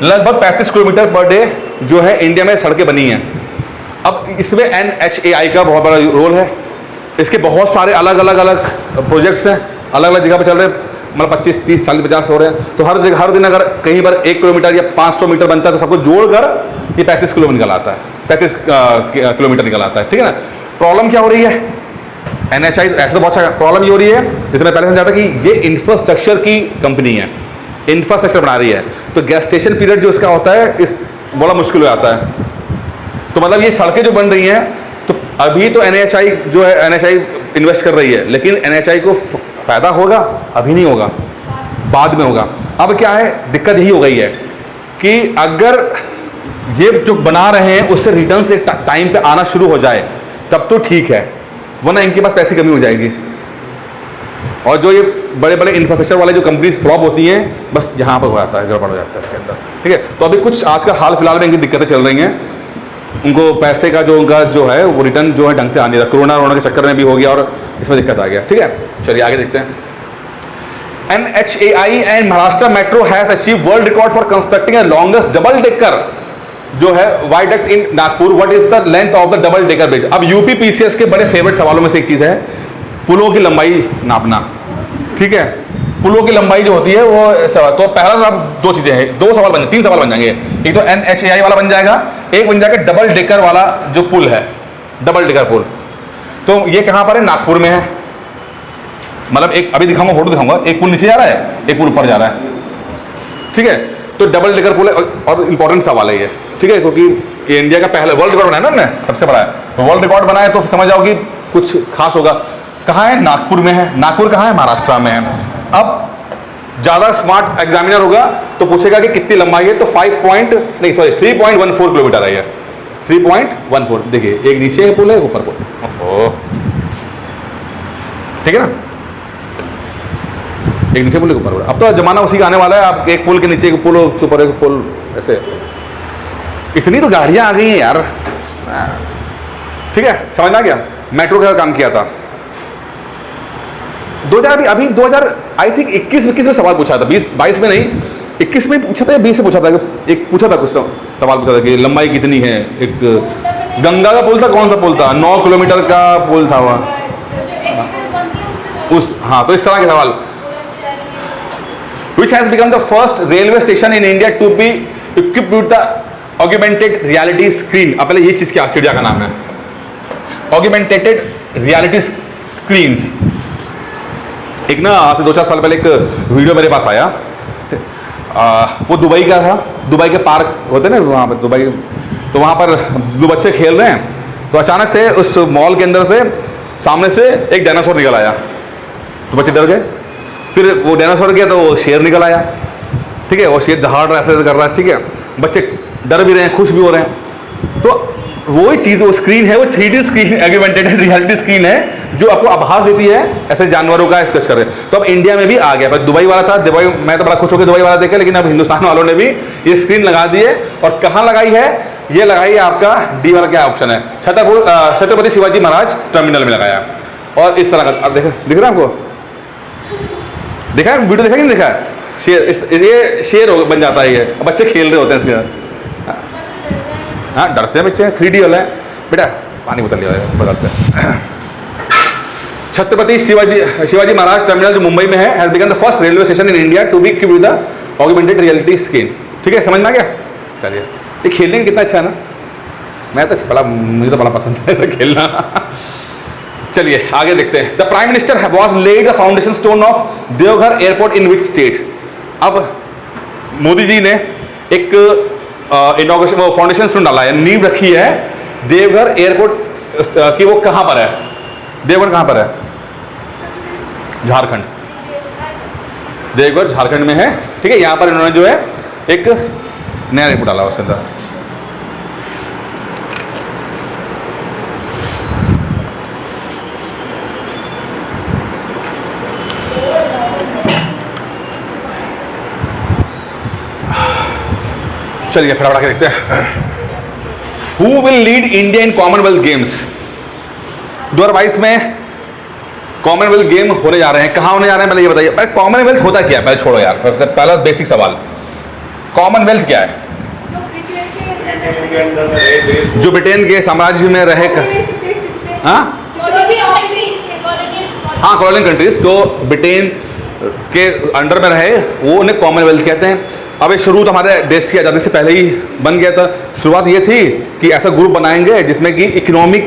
लगभग 35 किलोमीटर पर डे जो है इंडिया में सड़कें बनी हैं। अब इसमें NHAI का बहुत बड़ा रोल है। इसके बहुत सारे अलग अलग प्रोजेक्ट्स हैं, अलग अलग जगह पे चल रहे हैं, मतलब 25, 30, 40, 50 हो रहे हैं। तो हर जगह हर दिन अगर कहीं पर 1 किलोमीटर या 500 मीटर बनता है तो सबको जोड़कर ये 35 किलोमीटर निकल आता है, 35 किलोमीटर निकल आता है। ठीक है ना। प्रॉब्लम क्या हो रही है, NHAI ऐसे तो बहुत अच्छा, प्रॉब्लम ये हो रही है जैसे मैं पहले समझा था कि ये इंफ्रास्ट्रक्चर की कंपनी है, इंफ्रास्ट्रक्चर बना रही है, तो गेस्टेशन पीरियड जो इसका होता है इस बड़ा मुश्किल हो जाता है। तो मतलब ये सड़कें जो बन रही हैं, तो अभी तो NHAI जो है NHAI इन्वेस्ट कर रही है, लेकिन NHAI को फायदा होगा, अभी नहीं होगा, बाद में होगा। अब क्या है, दिक्कत यही हो गई है कि अगर ये जो बना रहे हैं उससे रिटर्न से टाइम पे आना शुरू हो जाए तब तो ठीक है, वरना इनके पास पैसे कमी हो जाएगी। और जो ये बड़े बड़े इंफ्रास्ट्रक्चर वाले जो कंपनीज फ्लॉप होती हैं, बस यहाँ पर हो जाता है, गड़बड़ हो जाता है इसके अंदर। ठीक है, तो अभी कुछ आजकल हाल फिलहाल में इनकी दिक्कतें चल रही हैं, उनको पैसे का जो उनका जो है वो रिटर्न जो है ढंग से आने लगा, कोरोना के चक्कर में भी हो गया और इसमें दिक्कत आ गया। ठीक है, चलिए आगे देखते हैं। NHAI and Maharashtra metro has achieve world record for constructing the longest double decker जो है viaduct in Nagpur. What is the length of the double decker bridge. अब यूपी PCS के बड़े फेवरेट सवालों में से एक चीज है पुलों की लंबाई नापना। ठीक है, पुलों की लंबाई जो होती है वो सवाल, तो पहला तो अब 2 चीजें हैं, 2 सवाल बन 3 सवाल बन जाएंगे। एक तो NHAI वाला बन जाएगा, एक बन जाएगा डबल डेकर वाला जो पुल है, डबल डेकर पुल। तो ये कहां पर है, नागपुर में है। मतलब एक अभी दिखाऊंगा, फोटो दिखाऊंगा, एक पुल नीचे जा रहा है, एक पुल ऊपर जा रहा है। ठीक है, तो डबल डेकर पुल है और इंपॉर्टेंट सवाल है ये। ठीक है, क्योंकि ये इंडिया का पहला वर्ल्ड रिकॉर्ड बनाया ना हमने, सबसे बड़ा है, तो वर्ल्ड रिकॉर्ड बनाया तो समझ जाओ कि कुछ खास होगा। कहाँ है, नागपुर में है। नागपुर कहाँ है, महाराष्ट्र में है। अब ज्यादा स्मार्ट एग्जामिनर होगा तो पूछेगा कि कितनी लंबाई है, तो 3.14 किलोमीटर है ये, 3.14। देखिए एक नीचे पुल है, ऊपर पुल, ठीक है ना, एक नीचे पुल के ऊपर। अब तो जमाना उसी का आने वाला है, आप एक पुल के नीचे एक पुल के ऊपर एक पुल, ऐसे इतनी तो गाड़ियां आ गई हैं यार। ठीक है, समझ में आ गया। मेट्रो का काम किया था 2000 अभी 2000 आई थिंक 21 में सवाल पूछा था, 22 में नहीं, 21 में पूछा था या 20 से पूछा था, एक पूछा था कुछ सवाल पूछा था कि लंबाई कितनी है। एक गंगा का पुल था, कौन सा पुल था, 9 किलोमीटर का पुल था वहाँ उस, हाँ, तो इस तरह के सवाल। which has become the first railway station in India to be equipped with the augmented reality screen। अब पहले ये चीज़ क्या चिड़िया का नाम है, augmented reality screens। एक ना आज से 2-4 साल पहले एक वीडियो मेरे पास आया, वो दुबई का था। दुबई के पार्क होते हैं ना वहाँ पर, दुबई, तो वहाँ पर दो बच्चे खेल रहे हैं, तो अचानक से उस मॉल के अंदर से सामने से एक डायनासोर निकल आया, तो बच्चे डर गए। फिर वो डायनासोर गया तो वो शेर निकल आया, ठीक है, वो शेर दहाड़ रहा ऐसे कर रहा है, ठीक है, बच्चे डर भी रहे हैं, खुश भी हो रहे हैं। तो वही चीज़, वो स्क्रीन है, वो 3D screen, augmented reality screen है, जो आपको आभास देती है ऐसे जानवरों का स्केच कर रहे हैं। तो अब इंडिया में भी आ गया, पर दुबई वाला था, दुबई, मैं तो बड़ा खुश होकर दुबई वाला देखे, लेकिन अब हिंदुस्तान वालों ने भी ये स्क्रीन लगा दी है। और कहाँ लगाई है? ये लगाई है आपका डी वाला क्या ऑप्शन है, छत्रपति शिवाजी महाराज टर्मिनल में लगाया। और इस तरह का, अब दिख रहा है आपको, देखा है वीडियो, देखा कि नहीं देखा? शेर, ये शेर बन जाता है, ये बच्चे खेल रहे होते हैं इसके। हाँ डरते हैं बच्चे, 3D वाला है। बेटा पानी बोतल लिया बगल से। छत्रपति शिवाजी महाराज टर्मिनल जो मुंबई में है, has become the first railway station in India to be equipped with the augmented reality screen. ठीक है, समझ में आ गया? चलिए, ये खेलने में कितना अच्छा है ना, मैं तो बड़ा, मुझे तो बड़ा पसंद है तो खेलना। चलिए आगे देखते हैं। The prime minister was laid the foundation stone of Deoghar airport in which state. अब मोदी जी ने एक इनॉग्रेशन फाउंडेशन स्टोन डाला है, नींव रखी है देवघर एयरपोर्ट की। वो कहां पर है? देवघर कहां पर है? झारखंड। देवघर झारखंड में है, ठीक है। यहां पर इन्होंने जो है एक नया एयरपोर्ट डाला उसके अंदर। चलिए फटाफट के देखते हैं। Who will lead India in Commonwealth games? 2022 में कॉमनवेल्थ गेम होने जा रहे हैं। कहाँ होने जा रहे हैं पहले ये बताइए। कॉमनवेल्थ होता क्या है पहले छोड़ो यार, पहला बेसिक सवाल, कॉमनवेल्थ क्या है? जो ब्रिटेन के साम्राज्य में रहे, हाँ कॉलोनियल कंट्रीज जो ब्रिटेन के अंडर में रहे, वो उन्हें कॉमनवेल्थ कहते हैं। अब ये शुरू तो हमारे देश की आज़ादी से पहले ही बन गया था। शुरुआत ये थी कि ऐसा ग्रुप बनाएंगे जिसमें कि इकोनॉमिक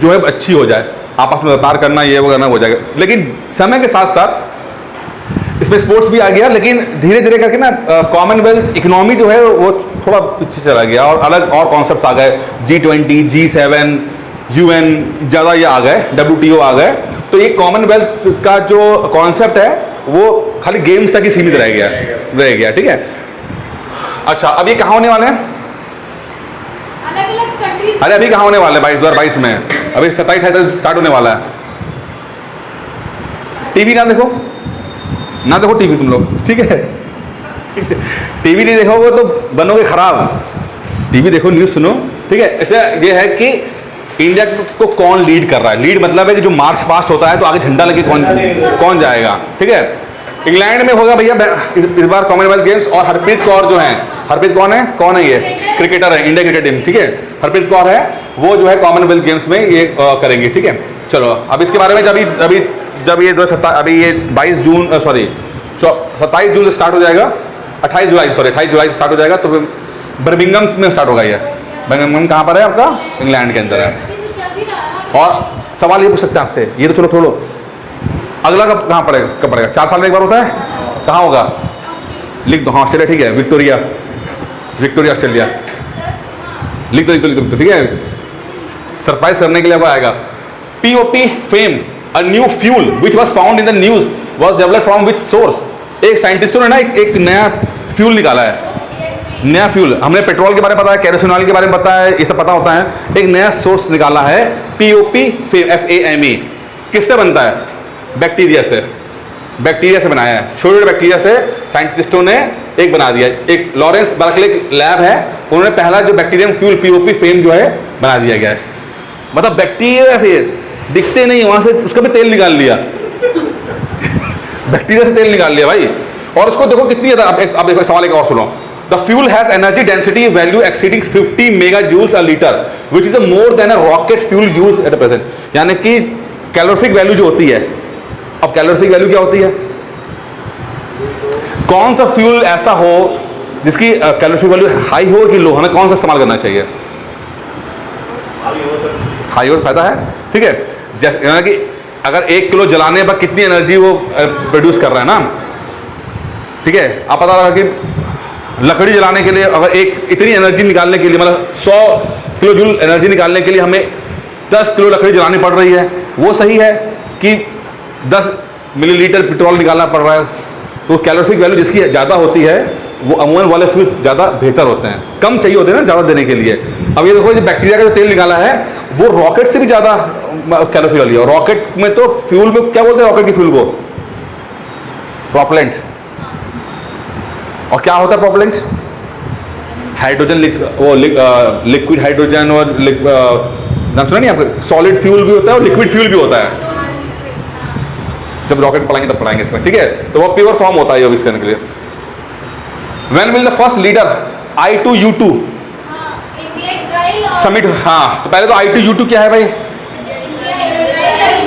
जो है अच्छी हो जाए, आपस में व्यापार करना ये वो करना हो जाएगा। लेकिन समय के साथ साथ इसमें स्पोर्ट्स भी आ गया, लेकिन धीरे धीरे करके ना कॉमनवेल्थ इकोनॉमी जो है वो थोड़ा पीछे चला गया और अलग और कॉन्सेप्ट्स आ गए। G20, G7, UN ज़्यादा ये आ गए, WTO आ गए। तो ये कॉमनवेल्थ का जो कॉन्सेप्ट है वो खाली गेम्स तक ही सीमित रह गया, ठीक है। अच्छा, अब ये कहाँ होने वाले हैं? अलग-अलग कंट्रीज। अरे अभी कहाँ होने वाले हैं? 2022 में, अभी 27-28 स्टार्ट होने वाला है। टीवी ना देखो टीवी तुम लोग, ठीक है। टीवी नहीं देखोगे तो बनोगे खराब। टीवी देखो, न्यूज़ सुनो, ठीक है। इसलिए ये है कि इंडिया को कौन लीड कर रहा है। लीड मतलब है कि जो मार्च पास्ट होता है तो आगे झंडा लेके कौन जाएगा, ठीक है। इंग्लैंड में होगा भैया इस बार कॉमनवेल्थ गेम्स। और हरप्रीत कौर जो हैं, हरप्रीत कौन है ये क्रिकेटर है, इंडिया क्रिकेट टीम, ठीक है। हरप्रीत कौर है, वो जो है कॉमनवेल्थ गेम्स में ये करेंगे, ठीक है। चलो अब इसके बारे में जब ये 27 जून से स्टार्ट हो जाएगा, 28 जुलाई से स्टार्ट हो जाएगा, तो फिर बर्मिंघम में स्टार्ट होगा। ये बर्मिंघम कहाँ पर है? आपका इंग्लैंड के अंदर है। और सवाल ये पूछ सकते हैं आपसे, ये तो चलो छोड़ो, अगला कब पड़ेगा? 4 साल में एक बार होता है, कहाँ होगा? लिख दो। हाँ ऑस्ट्रेलिया, ठीक है, विक्टोरिया ऑस्ट्रेलिया, लिख दो, ठीक है। सरप्राइज करने के लिए वो आएगा। POP fame, a new fuel which was found in the news was developed from which source. एक साइंटिस्टों ने ना एक नया फ्यूल निकाला है, नया फ्यूल। हमने पेट्रोल के बारे में पता है, केरोसिन ऑयल के बारे में पता है, ये सब पता होता है। एक नया सोर्स निकाला है POP फेम, FAME। किससे बनता है? बैक्टीरिया से बनाया है। छोटे बैक्टीरिया से साइंटिस्टों ने एक बना दिया। एक लॉरेंस बर्कले लैब है, उन्होंने पहला जो बैक्टीरियम फ्यूल POP फेम जो है बना दिया गया है। मतलब बैक्टीरिया से दिखते नहीं, वहां से उसका भी तेल निकाल लिया। बैक्टीरिया से तेल निकाल लिया भाई। और उसको देखो कितनी ज्यादा। अब देखो सवाल एक और सुनो। The fuel has energy density value exceeding 50 mega joules a litre which is more than a rocket fuel use at present. यानी कि कैलोरिफिक वैल्यू जो होती है, अब कैलोरिफिक वैल्यू क्या होती है? कौन सा फ्यूल ऐसा हो जिसकी कैलोरीफिक वैल्यू हाई हो कि लो, हमें कौन सा इस्तेमाल करना चाहिए? हाई हो फायदा है, ठीक है। जैसे कि अगर 1 किलो जलाने पर कितनी एनर्जी वो प्रोड्यूस कर रहा है ना, ठीक है। आप पता लगा कि लकड़ी जलाने के लिए अगर एक इतनी एनर्जी निकालने के लिए, मतलब 100 किलो जूल एनर्जी निकालने के लिए हमें 10 किलो लकड़ी जलानी पड़ रही है, वो सही है कि 10 मिलीलीटर पेट्रोल निकालना पड़ रहा है? तो कैलोरीफिक वैल्यू जिसकी ज़्यादा होती है वो अमोनियम वाले फ्यूल्स ज़्यादा बेहतर होते हैं, कम चाहिए होते हैं ना ज़्यादा देने के लिए। अब ये देखो, जो बैक्टीरिया का जो तेल निकाला है वो रॉकेट से भी ज़्यादा कैलोरीफिक वैल्यू है। रॉकेट में तो फ्यूल में क्या बोलते हैं रॉकेट की फ्यूल को? प्रोपेलेंट। और क्या होता है प्रोपेलेंट? हाइड्रोजन, लिक्विड हाइड्रोजन, और नाम सुना नहीं आपको? सॉलिड फ्यूल भी होता है और लिक्विड फ्यूल भी होता है। जब रॉकेट पढ़ाएंगे तब पढ़ाएंगे इसमें, ठीक है। तो वो प्योर फॉर्म होता है इसके लिए। When will the first leader I2U2 summit? हाँ, तो पहले तो I2U2 क्या है भाई?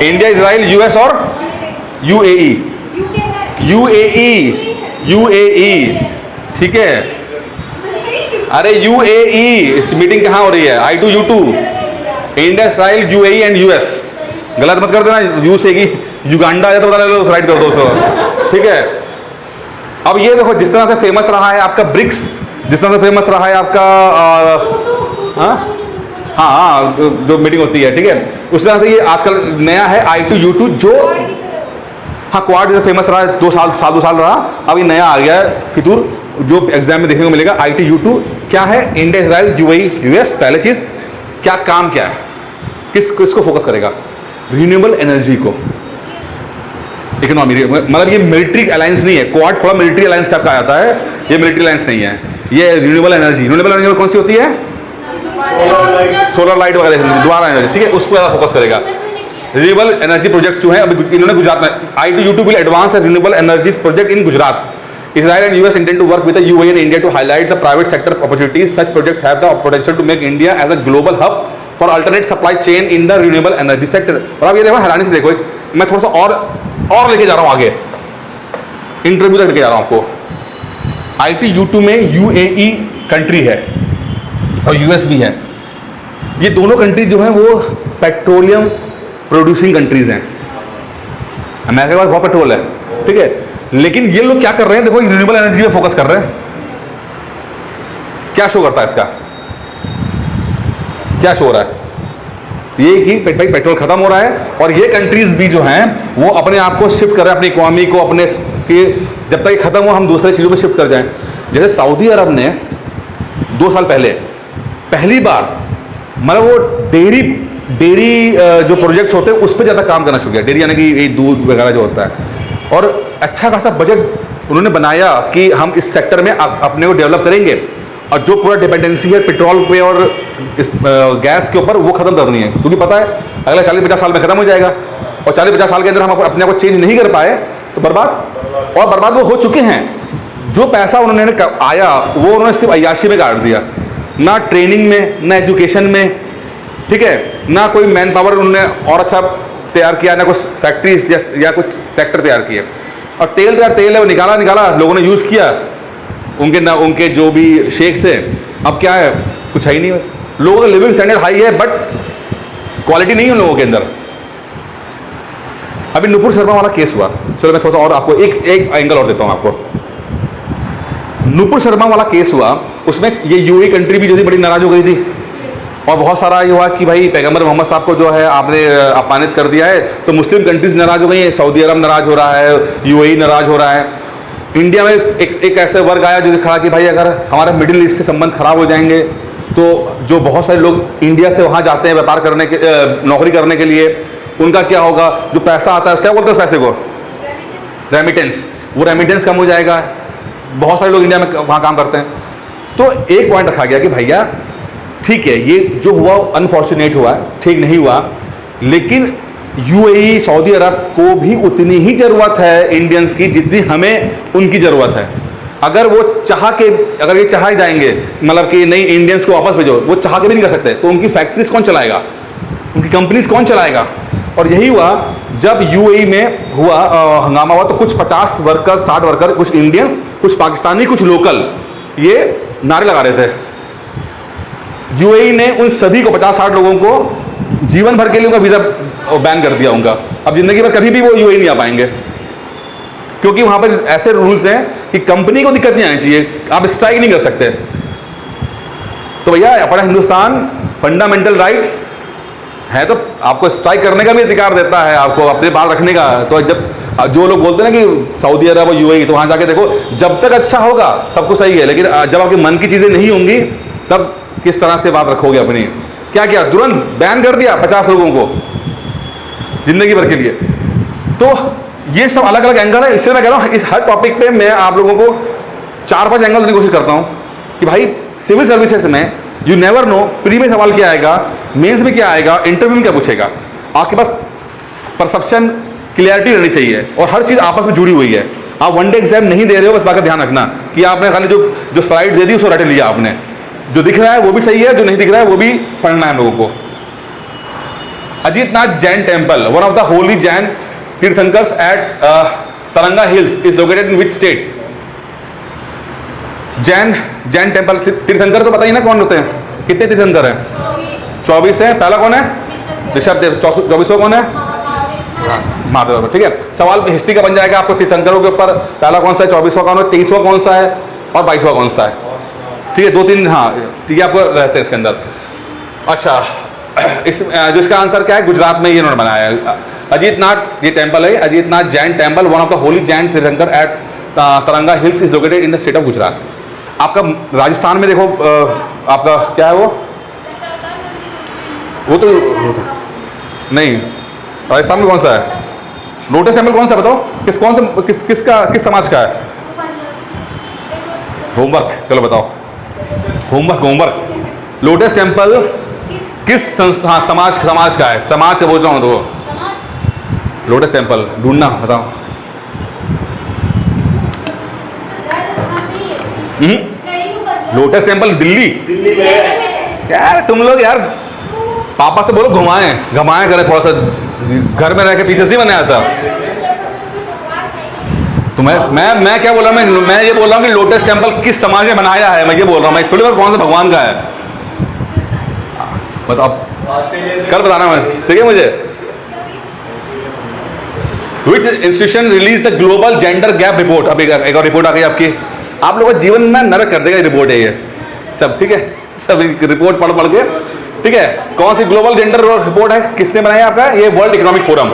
इंडिया, इजराइल, यूएस और यूएई। यूएई, ठीक है। अरे यूएई, इसकी मीटिंग कहाँ हो रही है? I2U2, India, Israel, UAE and US. गलत मत कर देना, यू से की युगांडा आ जाए तो बता लो, राइट कर दो दोस्तों, ठीक है। अब ये देखो, जिस तरह से फेमस रहा है आपका ब्रिक्स, जिस तरह से फेमस रहा है आपका हाँ जो मीटिंग होती है, ठीक है, उस तरह से ये आजकल नया है I2U2, जो हाँ क्वाड जैसे फेमस रहा है 2 साल रहा, अब ये नया आ गया है फितूर, जो एग्जाम में देखने को मिलेगा। I2U2 क्या है? India, Israel, UAE, US. पहले चीज क्या काम क्या है, किसको फोकस करेगा? रिन्यूएबल एनर्जी को, इकोनॉमी। मतलब ये मिलिट्री अलायंस नहीं है, क्वाड थोड़ा मिलिट्री अलायंस टाइप का आता है, ये मिलिट्री अलायंस नहीं है, ये रिन्यूएबल एनर्जी। रिन्यूएबल एनर्जी कौन सी होती है? सोलर लाइट वगैरह द्वारा एनर्जी, ठीक है, उस पर ज़्यादा फोकस करेगा। रिन्यूएबल एनर्जी प्रोजेक्ट्स जो है अभी इन्होंने गुजरात में, I2U2 will advance renewable energy project in Gujarat. Israel and US intend to work with the UAE and India to highlight the private sector opportunities. Such projects have the potential to make India as a global hub for alternate supply chain in the renewable energy sector. और अब ये देखो, हैरानी से देखो, मैं थोड़ा सा और लेके जा रहा हूँ आगे, इंटरव्यू तक लेके जा रहा हूँ आपको। I2U2 में UAE कंट्री है और यूएस भी है। ये दोनों कंट्री जो हैं वो पेट्रोलियम प्रोड्यूसिंग कंट्रीज हैं। अमेरिका के पास बहुत पेट्रोल है, ठीक है, लेकिन ये लोग क्या कर रहे हैं? देखो, रिन्यूएबल एनर्जी पे फोकस कर रहे हैं। क्या शो करता है इसका? क्या शो हो रहा है? ये कि भाई पेट्रोल खत्म हो रहा है और ये कंट्रीज भी जो हैं वो अपने आप को शिफ्ट कर रहे हैं, अपनी इकोनॉमी को अपने के, जब तक ये खत्म हो हम दूसरे चीज़ों पे शिफ्ट कर जाएं। जैसे सऊदी अरब ने 2 साल पहले पहली बार, मतलब वो डेयरी जो प्रोजेक्ट्स होते हैं उस पर ज़्यादा काम करना शुरू किया। डेयरी यानी कि दूध वगैरह जो होता है, और अच्छा खासा बजट उन्होंने बनाया कि हम इस सेक्टर में अपने को डेवलप करेंगे, और जो पूरा डिपेंडेंसी है पेट्रोल पे और इस गैस के ऊपर वो ख़त्म करनी है, क्योंकि पता है अगले 40-50 साल में ख़त्म हो जाएगा, और 40-50 साल के अंदर हम अपने आप को चेंज नहीं कर पाए तो बर्बाद वो हो चुके हैं। जो पैसा उन्होंने आया वो उन्होंने सिर्फ अय्याशी में काट दिया, ना ट्रेनिंग में, ना एजुकेशन में, ठीक है, ना कोई मैन पावर उन्होंने और अच्छा तैयार किया, ना कुछ फैक्ट्रीज या कुछ सेक्टर तैयार किए। और तेल है वो निकाला, लोगों ने यूज़ किया, उनके जो भी शेख थे, अब क्या है? कुछ है ही नहीं। लोगों का लिविंग स्टैंडर्ड हाई है बट क्वालिटी नहीं है लोगों के अंदर। अभी नुपुर शर्मा वाला केस हुआ, चलो मैं थोड़ा और आपको एक एंगल और देता हूँ आपको। नुपुर शर्मा वाला केस हुआ, उसमें ये यूएई कंट्री भी जो थी बड़ी नाराज हो गई थी, और बहुत सारा ये हुआ कि भाई पैगंबर मोहम्मद साहब को जो है आपने अपमानित कर दिया है, तो मुस्लिम कंट्रीज नाराज हो गई हैं, सऊदी अरब नाराज हो रहा है, यूएई नाराज हो रहा है। इंडिया में एक ऐसे वर्ग आया जो दिखा कि भाई अगर हमारे मिडिल ईस्ट से संबंध खराब हो जाएंगे तो जो बहुत सारे लोग इंडिया से वहाँ जाते हैं व्यापार करने के, नौकरी करने के लिए, उनका क्या होगा? जो पैसा आता है क्या बोलते हैं उस पैसे को? रेमिटेंस। वो रेमिटेंस कम हो जाएगा, बहुत सारे लोग इंडिया में वहाँ काम करते हैं। तो एक पॉइंट रखा गया कि भैया ठीक है, ये जो हुआ अनफॉर्चुनेट हुआ, ठीक नहीं हुआ, लेकिन यूएई सऊदी अरब को भी उतनी ही ज़रूरत है इंडियंस की जितनी हमें उनकी ज़रूरत है। अगर वो अगर ये चाह जाएंगे, मतलब कि नहीं इंडियंस को वापस भेजो, वो चाह के भी नहीं कर सकते, तो उनकी फैक्ट्रीज कौन चलाएगा? उनकी कंपनीज कौन चलाएगा? और यही हुआ जब यूएई में हुआ हंगामा हुआ तो कुछ 50 वर्कर 60 वर्कर, कुछ इंडियंस, कुछ पाकिस्तानी, कुछ लोकल, ये नारे लगा रहे थे। यूएई ने उन सभी को 50-60 लोगों को जीवन भर के लिए उनका वीज़ा बैन कर दिया उनका। अब जिंदगी भर कभी भी वो यूएई नहीं आ पाएंगे, क्योंकि वहाँ पर ऐसे रूल्स हैं कि कंपनी को दिक्कत नहीं आनी चाहिए, आप स्ट्राइक नहीं कर सकते। तो भैया अपना हिंदुस्तान फंडामेंटल राइट्स है तो आपको स्ट्राइक करने का भी अधिकार देता है, आपको अपने बात रखने का। तो जब जो लोग बोलते हैं ना कि सऊदी अरब और यूएई, तो वहाँ जाके देखो, जब तक अच्छा होगा सब कुछ सही है, लेकिन जब आपके मन की चीज़ें नहीं होंगी तब किस तरह से बात रखोगे अपनी। क्या किया, तुरंत बैन कर दिया 50 लोगों को जिंदगी भर के लिए। तो ये सब अलग अलग एंगल है, इसलिए मैं कह रहा हूँ इस हर टॉपिक पे मैं आप लोगों को 4-5 एंगल देने की कोशिश करता हूँ कि भाई सिविल सर्विसेज में यू नेवर नो, प्री में सवाल क्या आएगा, मेंस में क्या आएगा, इंटरव्यू में क्या पूछेगा। आपके पास परसेप्शन क्लियरिटी रहनी चाहिए और हर चीज़ आपस में जुड़ी हुई है। आप वनडे एग्जाम नहीं दे रहे हो, बस बात का ध्यान रखना कि आपने खाली जो स्लाइड दे दी उसको रट लिया आपने, जो दिख रहा है वो भी सही है, जो नहीं दिख रहा है वो भी पढ़ना है हम लोगों को। Ajitnath Jain temple, one of the holy Jain Tirthankars at Taranga hills, is located in which state? Jain temple Tirthankar तो पता ही ना कौन होते हैं, कितने तीर्थंकर हैं? 24 हैं। पहला कौन है? ऋषभ देव। 24वां कौन है? महादेव। ठीक है, सवाल हिस्ट्री का बन जाएगा आपको तीर्थंकरों के ऊपर। पहला कौन सा है, 24वां कौन है, 23वां कौन सा है और 22वां कौन सा है? ठीक है, 2-3, हाँ ठीक है, आपको रहते हैं इसके अंदर। अच्छा, जो इसका आंसर क्या है, गुजरात में ये इन्होंने बनाया है। अजीतनाथ ये टेम्पल है, Ajitnath Jain temple, one of the holy Jain Tirthankar at Taranga hills, is located in the state of Gujarat. आपका राजस्थान में देखो, आपका क्या है वो तो नहीं, राजस्थान में कौन सा है? लोटस टेम्पल कौन सा बताओ, किस समाज का है? होमवर्क, चलो बताओ, होमवर्क। लोटस टेम्पल किस संस्था समाज का है? समाज से बोल रहा हूँ तो लोटस टेम्पल ढूंढना, बताओ। लोटस टेम्पल दिल्ली में। यार तुम लोग यार पापा से बोलो घुमाएं करें थोड़ा सा, घर में रह के पीछे नहीं बनाया था। तो मैं क्या बोल रहा हूँ, मैं ये बोल रहा हूँ कि लोटस टेम्पल किस समाज में बनाया है, मैं ये बोल रहा हूँ। मैं थोड़ी बार कौन से भगवान का है बताओ, कल बताना मैं, ठीक है मुझे। विच institution release the global gender gap report? अब एक और रिपोर्ट आ गई आपकी, आप लोगों का जीवन में नरक कर देगा रिपोर्ट है ये सब, ठीक है, सब रिपोर्ट पढ़ के, ठीक है। कौन सी ग्लोबल जेंडर रिपोर्ट है, किसने बनाया आपका? ये वर्ल्ड इकोनॉमिक फोरम।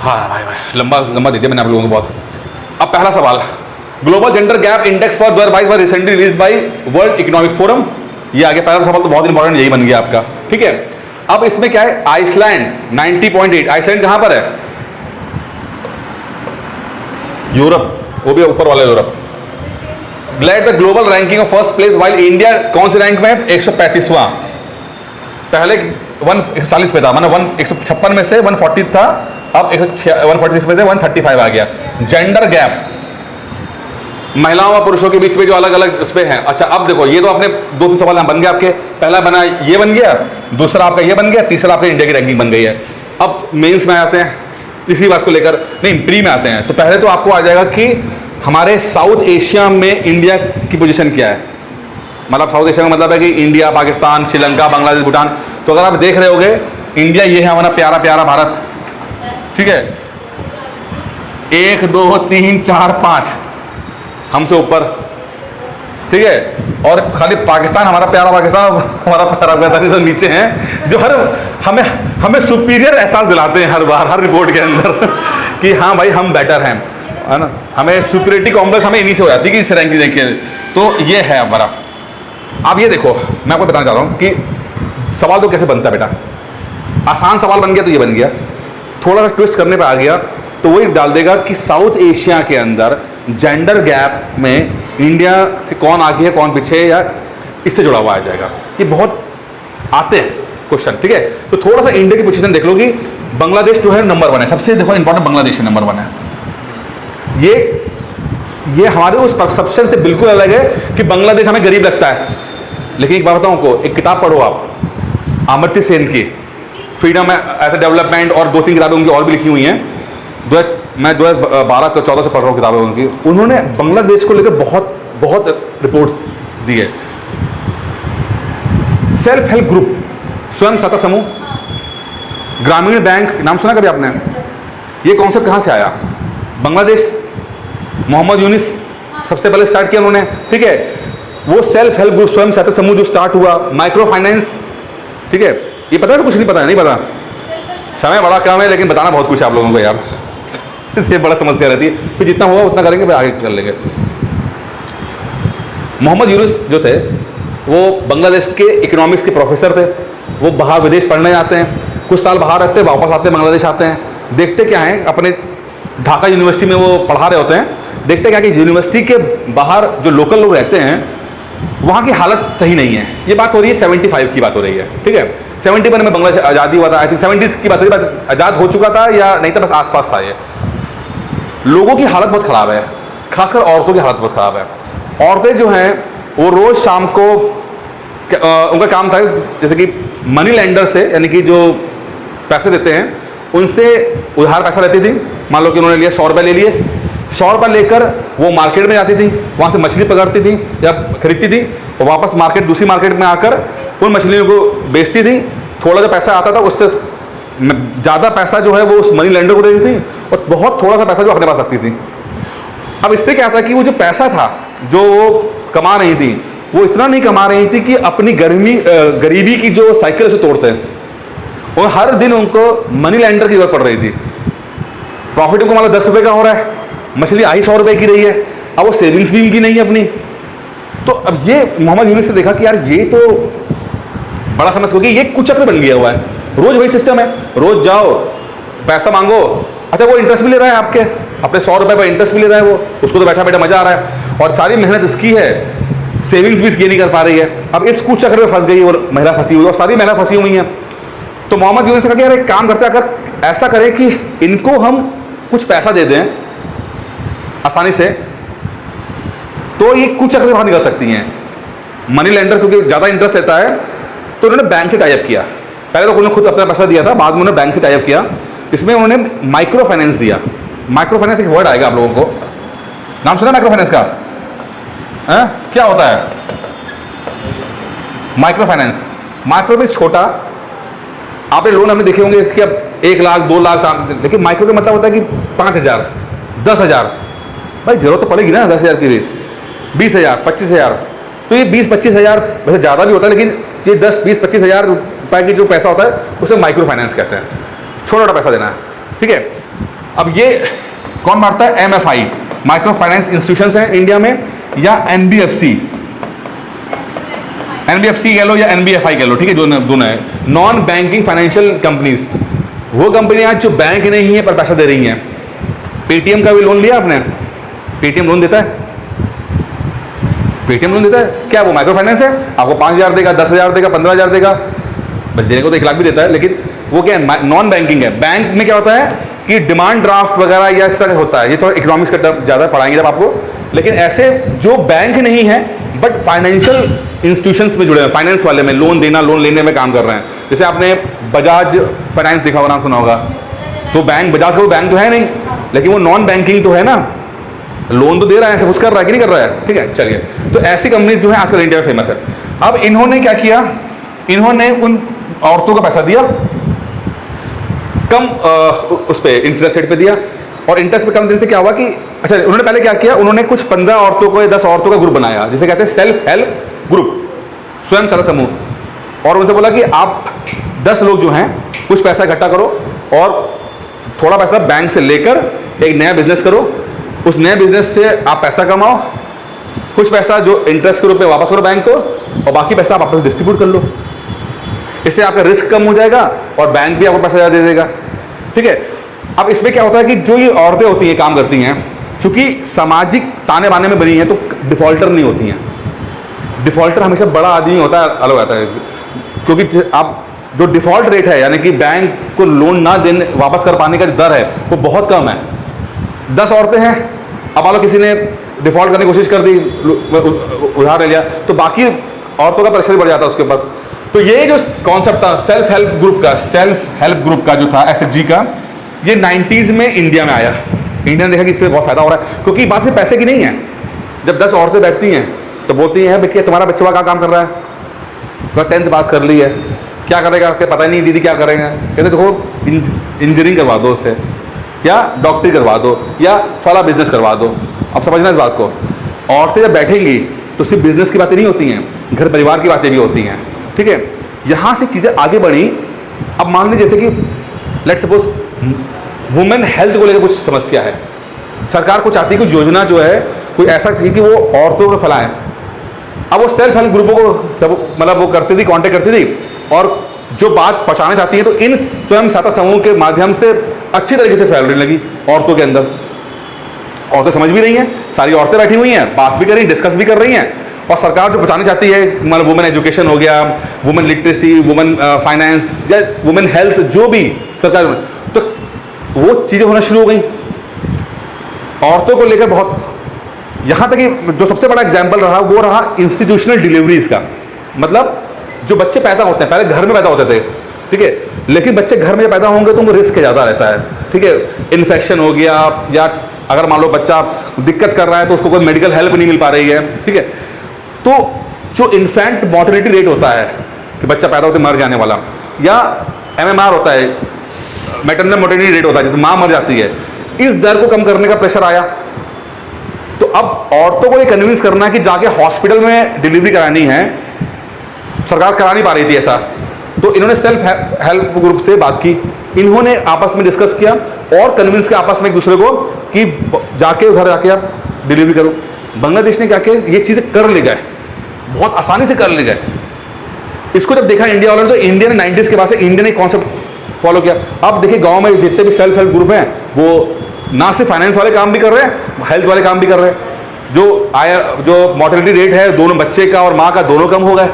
हाँ भाई लंबा दे दिया मैंने आप लोगों को बहुत। अब पहला सवाल, global gender gap index for 2022 was recently release by world economic forum. ये आगे पहला सवाल तो बहुत इंपॉर्टेंट यही बन गया आपका, ठीक है। अब इसमें क्या है, आइसलैंड 90.8, आइसलैंड कहां पर है? यूरोप, वो भी ऊपर वाला Europe. Glad the global ranking of first place while India कौन से रैंक में है? 135वां। पहले 140 पे था, माना 156 में से 140 था, अब 146 में से 135 आ गया। जेंडर गैप, महिलाओं और पुरुषों के बीच में जो अलग अलग उस पे है। अच्छा अब देखो, ये तो आपने 2-3 सवाल यहाँ बन गए आपके। पहला बना ये बन गया, दूसरा आपका ये बन गया, तीसरा आपका इंडिया की रैंकिंग बन गई है। अब मेंस में आते हैं, इसी बात को लेकर, नहीं प्री में आते हैं। तो पहले तो आपको आ जाएगा कि हमारे साउथ एशिया में इंडिया की पोजीशन क्या है। मतलब साउथ एशिया का मतलब है कि इंडिया, पाकिस्तान, श्रीलंका, बांग्लादेश, भूटान। तो अगर आप देख रहे होगे, इंडिया ये है हमारा प्यारा प्यारा भारत, ठीक है। 1 2 3 4 5 हमसे ऊपर, ठीक है। और खाली पाकिस्तान, हमारा प्यारा पाकिस्तान, हमारा प्यारा पाकिस्तान तो नीचे हैं, जो हमें सुपीरियर एहसास दिलाते हैं हर बार, हर रिपोर्ट के अंदर कि हाँ भाई हम बेटर हैं, है ना। हमें सुपीरियरिटी कॉम्प्लेक्स हमें इन्हीं से हो जाती है कि इस रैंकिंग देखिए। तो ये है हमारा। अब ये देखो, मैं आपको बताना चाह रहा हूँ कि सवाल तो कैसे बनता है बेटा। आसान सवाल बन गया तो ये बन गया, थोड़ा सा ट्विस्ट करने पर आ गया तो वही डाल देगा कि साउथ एशिया के अंदर जेंडर गैप में इंडिया से कौन आगे है कौन पीछे है, या इससे जुड़ा हुआ आ जाएगा। ये बहुत आते हैं क्वेश्चन, ठीक है। तो थोड़ा सा इंडिया की पोजीशन देख लो कि बांग्लादेश जो है नंबर 1 है, सबसे देखो इंपॉर्टेंट बांग्लादेश नंबर 1 है। ये हमारे उस परसेप्शन से बिल्कुल अलग है कि बांग्लादेश हमें गरीब लगता है। लेकिन एक बात बताऊं आपको, एक किताब पढ़ो आप, अमर्त्य सेन की फ्रीडम एज ए डेवलपमेंट, और 2-3 किताबें उनकी और भी लिखी हुई हैं। मैं 2012-14 से पढ़ रहा हूँ किताबें उनकी। उन्होंने बांग्लादेश को लेकर बहुत बहुत रिपोर्ट्स दी है। सेल्फ हेल्प ग्रुप, स्वयं सहायता समूह, ग्रामीण बैंक, नाम सुना कभी आपने? ये कॉन्सेप्ट कहाँ से आया? बांग्लादेश, मोहम्मद यूनिस सबसे पहले स्टार्ट किया उन्होंने, ठीक है। वो सेल्फ हेल्प ग्रुप, स्वयं सहायता समूह जो स्टार्ट हुआ, माइक्रो फाइनेंस, ठीक है। ये पता है? कुछ नहीं पता है, नहीं पता, समय बड़ा कम है, लेकिन बताना बहुत कुछ है आप लोगों को यार। ये बड़ा समस्या रहती है, फिर जितना होगा उतना करेंगे, फिर आगे कर लेंगे। मोहम्मद यूनुस जो थे वो बांग्लादेश के इकोनॉमिक्स के प्रोफेसर थे। वो बाहर विदेश पढ़ने जाते हैं, कुछ साल बाहर रहते हैं, वापस आते हैं, बांग्लादेश आते हैं। देखते क्या है, अपने ढाका यूनिवर्सिटी में वो पढ़ा रहे होते हैं। देखते क्या कि यूनिवर्सिटी के बाहर जो लोकल लोग रहते हैं वहाँ की हालत सही नहीं है। ये बात हो रही है 75 की बात हो रही है, ठीक है। 71 में बांग्लादेश आज़ादी हुआ था, आई थिंक 70s की बात हो रही है, आज़ाद हो चुका था या नहीं था, बस आसपास था। ये लोगों की हालत बहुत ख़राब है, खासकर औरतों की हालत बहुत ख़राब है। औरतें जो हैं वो रोज़ शाम को उनका काम था जैसे कि मनी लेंडर से, यानी कि जो पैसे देते हैं उनसे उधार पैसा लेती थी। मान लो कि उन्होंने लिया 100 रुपये ले लिए, 100 रुपये लेकर वो मार्केट में जाती थी, वहाँ से मछली पकड़ती थी या खरीदती थी, और वापस दूसरी मार्केट में आकर उन मछलियों को बेचती थी। थोड़ा जो पैसा आता था उससे ज़्यादा पैसा जो है वो उस मनी लेंडर को देती थी, और बहुत थोड़ा सा पैसा जो अपने पास रखती थी। अब इससे क्या था कि वो जो पैसा था जो वो कमा रही थी, वो इतना नहीं कमा रही थी कि अपनी गरीबी की जो साइकिल उसे तोड़ते हैं। और हर दिन उनको मनी लेंडर की जरूरत पड़ रही थी। प्रॉफिट उनको मतलब 10 रुपये का हो रहा है, मछली आई 100 रुपये की रही है, अब वो सेविंग्स भी इनकी नहीं है अपनी। तो अब ये मोहम्मद यूनुस ने देखा कि यार ये तो बड़ा समस्या, क्योंकि ये कुचक्र बन गया हुआ है। रोज वही सिस्टम है, रोज जाओ पैसा मांगो, अच्छा वो इंटरेस्ट भी ले रहा है आपके, अपने 100 रुपये पर इंटरेस्ट भी ले रहा है, वो उसको तो बैठा बैठा मजा आ रहा है, और सारी मेहनत इसकी है, सेविंग्स भी इसकी नहीं कर पा रही है। अब इस कुचक्र में फंस गई और महिला फंसी हुई, और सारी महिला फंसी हुई हैं। तो मोहम्मद यूनुस ने कहा कि यार एक काम करते हैं, अगर ऐसा करें कि इनको हम कुछ पैसा दे दें आसानी से, तो ये कुचक्र से बाहर निकल सकती हैं। मनी लेंडर क्योंकि ज़्यादा इंटरेस्ट लेता है, तो उन्होंने बैंक से टाइप किया। पहले तो उन्होंने खुद अपना पैसा दिया था, बाद में उन्होंने बैंक से टाइप किया। इसमें उन्होंने माइक्रो फाइनेंस दिया। माइक्रो फाइनेंस एक वर्ड आएगा आप लोगों को, नाम सुना माइक्रो फाइनेंस का? क्या होता है माइक्रो फाइनेंस? माइक्रो में छोटा, आपने लोन हमने देखे होंगे इसके, अब 1 लाख 2 लाख, लेकिन माइक्रो का मतलब होता है कि 5,000 10,000, भाई जरूरत तो पड़ेगी ना 10,000 की भी, 20,000 25,000, तो ये 20-25 हज़ार वैसे ज़्यादा भी होता है, लेकिन ये 10-20-25 हज़ार रुपये की जो पैसा होता है उसे माइक्रो फाइनेंस कहते हैं, छोटा छोटा पैसा देना है, ठीक है। अब ये कौन बांटता है? MFI, माइक्रो फाइनेंस इंस्टीट्यूशंस हैं इंडिया में, या NBFC कह लो या NBFI कह लो, ठीक है, दोनों है, नॉन बैंकिंग फाइनेंशियल कंपनीज। वो कंपनियां जो बैंक नहीं है पर पैसा दे रही हैं। पेटीएम का भी लोन लिया आपने? पेटीएम लोन देता है, पेटीएम लोन देता है, क्या वो माइक्रो फाइनेंस है? आपको 5,000 देगा, 10,000 देगा, 15,000 देगा, बस देने को तो 1 लाख भी देता है, लेकिन वो क्या है? नॉन बैंकिंग है। बैंक में क्या होता है कि डिमांड ड्राफ्ट वगैरह या इस तरह होता है। ये थोड़ा इकोनॉमिक्स का टर्म ज़्यादा पढ़ाएंगे जब आपको, लेकिन ऐसे जो बैंक नहीं है बट फाइनेंशियल इंस्टीट्यूशंस में जुड़े हैं, फाइनेंस वाले में लोन देना, लोन लेने में काम कर रहे हैं। जैसे आपने बजाज फाइनेंस देखा होगा, नाम सुना होगा, तो बैंक, बजाज का वो बैंक तो है नहीं, लेकिन वो नॉन बैंकिंग तो है ना, लोन तो दे रहा है, सब कुछ कर रहा है कि नहीं कर रहा है, ठीक है। चलिए, तो ऐसी कंपनीज जो है आजकल इंडिया में फेमस है। अब इन्होंने क्या किया, इन्होंने उन औरतों को पैसा दिया कम उस पर इंटरेस्ट रेट पे दिया, और इंटरेस्ट पे कम देने से क्या हुआ कि अच्छा, उन्होंने पहले क्या किया, उन्होंने कुछ 15 औरतों को या 10 औरतों का ग्रुप बनाया, जिसे कहते हैं सेल्फ हेल्प ग्रुप, स्वयं सहायता समूह, और उनसे बोला कि आप 10 लोग जो हैं कुछ पैसा इकट्ठा करो और थोड़ा पैसा बैंक से लेकर एक नया बिजनेस करो, उस नए बिजनेस से आप पैसा कमाओ, कुछ पैसा जो इंटरेस्ट के रूप में वापस करो बैंक को, और बाकी पैसा आप आपस डिस्ट्रीब्यूट कर लो। इससे आपका रिस्क कम हो जाएगा और बैंक भी आपको पैसा ज़्यादा दे देगा, ठीक है। अब इसमें क्या होता है कि जो ये औरतें होती हैं, काम करती हैं, चूंकि सामाजिक ताने बाने में बनी हैं, तो डिफॉल्टर नहीं होती हैं। डिफॉल्टर हमेशा बड़ा आदमी होता है, अलग आता है, क्योंकि आप जो डिफॉल्ट रेट है, यानी कि बैंक को लोन ना देने, वापस कर पाने का जो दर है वो बहुत कम है। 10 औरतें हैं, अब मान लो किसी ने डिफॉल्ट करने की कोशिश कर दी, उधार ले लिया, तो बाकी औरतों का प्रेशर बढ़ जाता है उसके ऊपर। तो ये जो कॉन्सेप्ट था सेल्फ हेल्प ग्रुप का जो था SHG का, ये 90s में इंडिया में आया। इंडिया ने देखा कि इससे बहुत फायदा हो रहा है, क्योंकि बात सिर्फ पैसे की नहीं है। जब 10 औरतें बैठती हैं तो बोलती हैं बेटी तुम्हारा बच्चा क्या काम कर रहा है, वह 10th पास कर ली है, क्या करेगा, क्या पता नहीं दीदी क्या करेंगे। कहते देखो इंजीनियरिंग करवा दो उससे, या डॉक्टरी करवा दो, या फला बिजनेस करवा दो। अब समझना इस बात को, औरतें जब बैठेंगी तो सिर्फ बिजनेस की बातें नहीं होती हैं, घर परिवार की बातें भी होती हैं। ठीक है, यहाँ से चीज़ें आगे बढ़ी। अब मान लीजिए जैसे कि लेट्स सपोज वुमेन हेल्थ को लेकर कुछ समस्या है, सरकार को चाहती है कुछ योजना जो है कोई ऐसा चाहिए कि वो औरतों को फैलाएं। अब वो सेल्फ हेल्प ग्रुपों को सब मतलब वो करती थी, कांटेक्ट करती थी, और जो बात पहुंचाना चाहती है तो इन स्वयं सहायता समूह के माध्यम से अच्छी तरीके से फैलने लगी औरतों के अंदर। औरतें समझ भी रही हैं, सारी औरतें बैठी हुई हैं, बात भी कर रही हैं, डिस्कस भी कर रही हैं, और सरकार जो पहुंचाना चाहती है मतलब वुमेन एजुकेशन हो गया, वुमेन लिटरेसी, वुमेन फाइनेंस या वुमेन हेल्थ, जो भी सरकार, तो वो चीज़ें होना शुरू हो गई औरतों को लेकर बहुत। यहाँ तक कि जो सबसे बड़ा एग्जाम्पल रहा वो रहा इंस्टीट्यूशनल डिलीवरीज का। मतलब जो बच्चे पैदा होते हैं, पहले घर में पैदा होते थे, ठीक है, लेकिन बच्चे घर में पैदा होंगे तो उनको रिस्क ज़्यादा रहता है। ठीक है, इन्फेक्शन हो गया, या अगर मान लो बच्चा दिक्कत कर रहा है तो उसको कोई मेडिकल हेल्प नहीं मिल पा रही है। ठीक है, तो जो इन्फेंट मॉर्टेलिटी रेट होता है कि बच्चा पैदा होते मर जाने वाला, या MMR होता है, मैटरनल मोर्टेलिटी रेट होता है, जिसमें माँ मर जाती है, इस दर को कम करने का प्रेशर आया। तो अब औरतों को ये कन्विंस करना है कि जाके हॉस्पिटल में डिलीवरी करानी है, सरकार करा नहीं पा रही थी ऐसा, तो इन्होंने सेल्फ हेल्प ग्रुप से बात की, इन्होंने आपस में डिस्कस किया और कन्विंस किया आपस में एक दूसरे को कि जाके उधर जाके आप डिलीवरी करो। बांग्लादेश ने क्या किया, ये चीज़ें कर ले गए, बहुत आसानी से कर ले गए। इसको जब देखा इंडिया वालों ने, तो इंडिया ने 90s के बाद से इंडिया ने कॉन्सेप्ट फॉलो किया। अब देखिए गाँव में जितने भी सेल्फ हेल्प ग्रुप हैं वो ना सिर्फ फाइनेंस वाले काम भी कर रहे हैं, हेल्थ वाले काम भी कर रहे हैं। जो मॉर्टेलिटी रेट है दोनों बच्चे का और माँ का दोनों कम हो गए,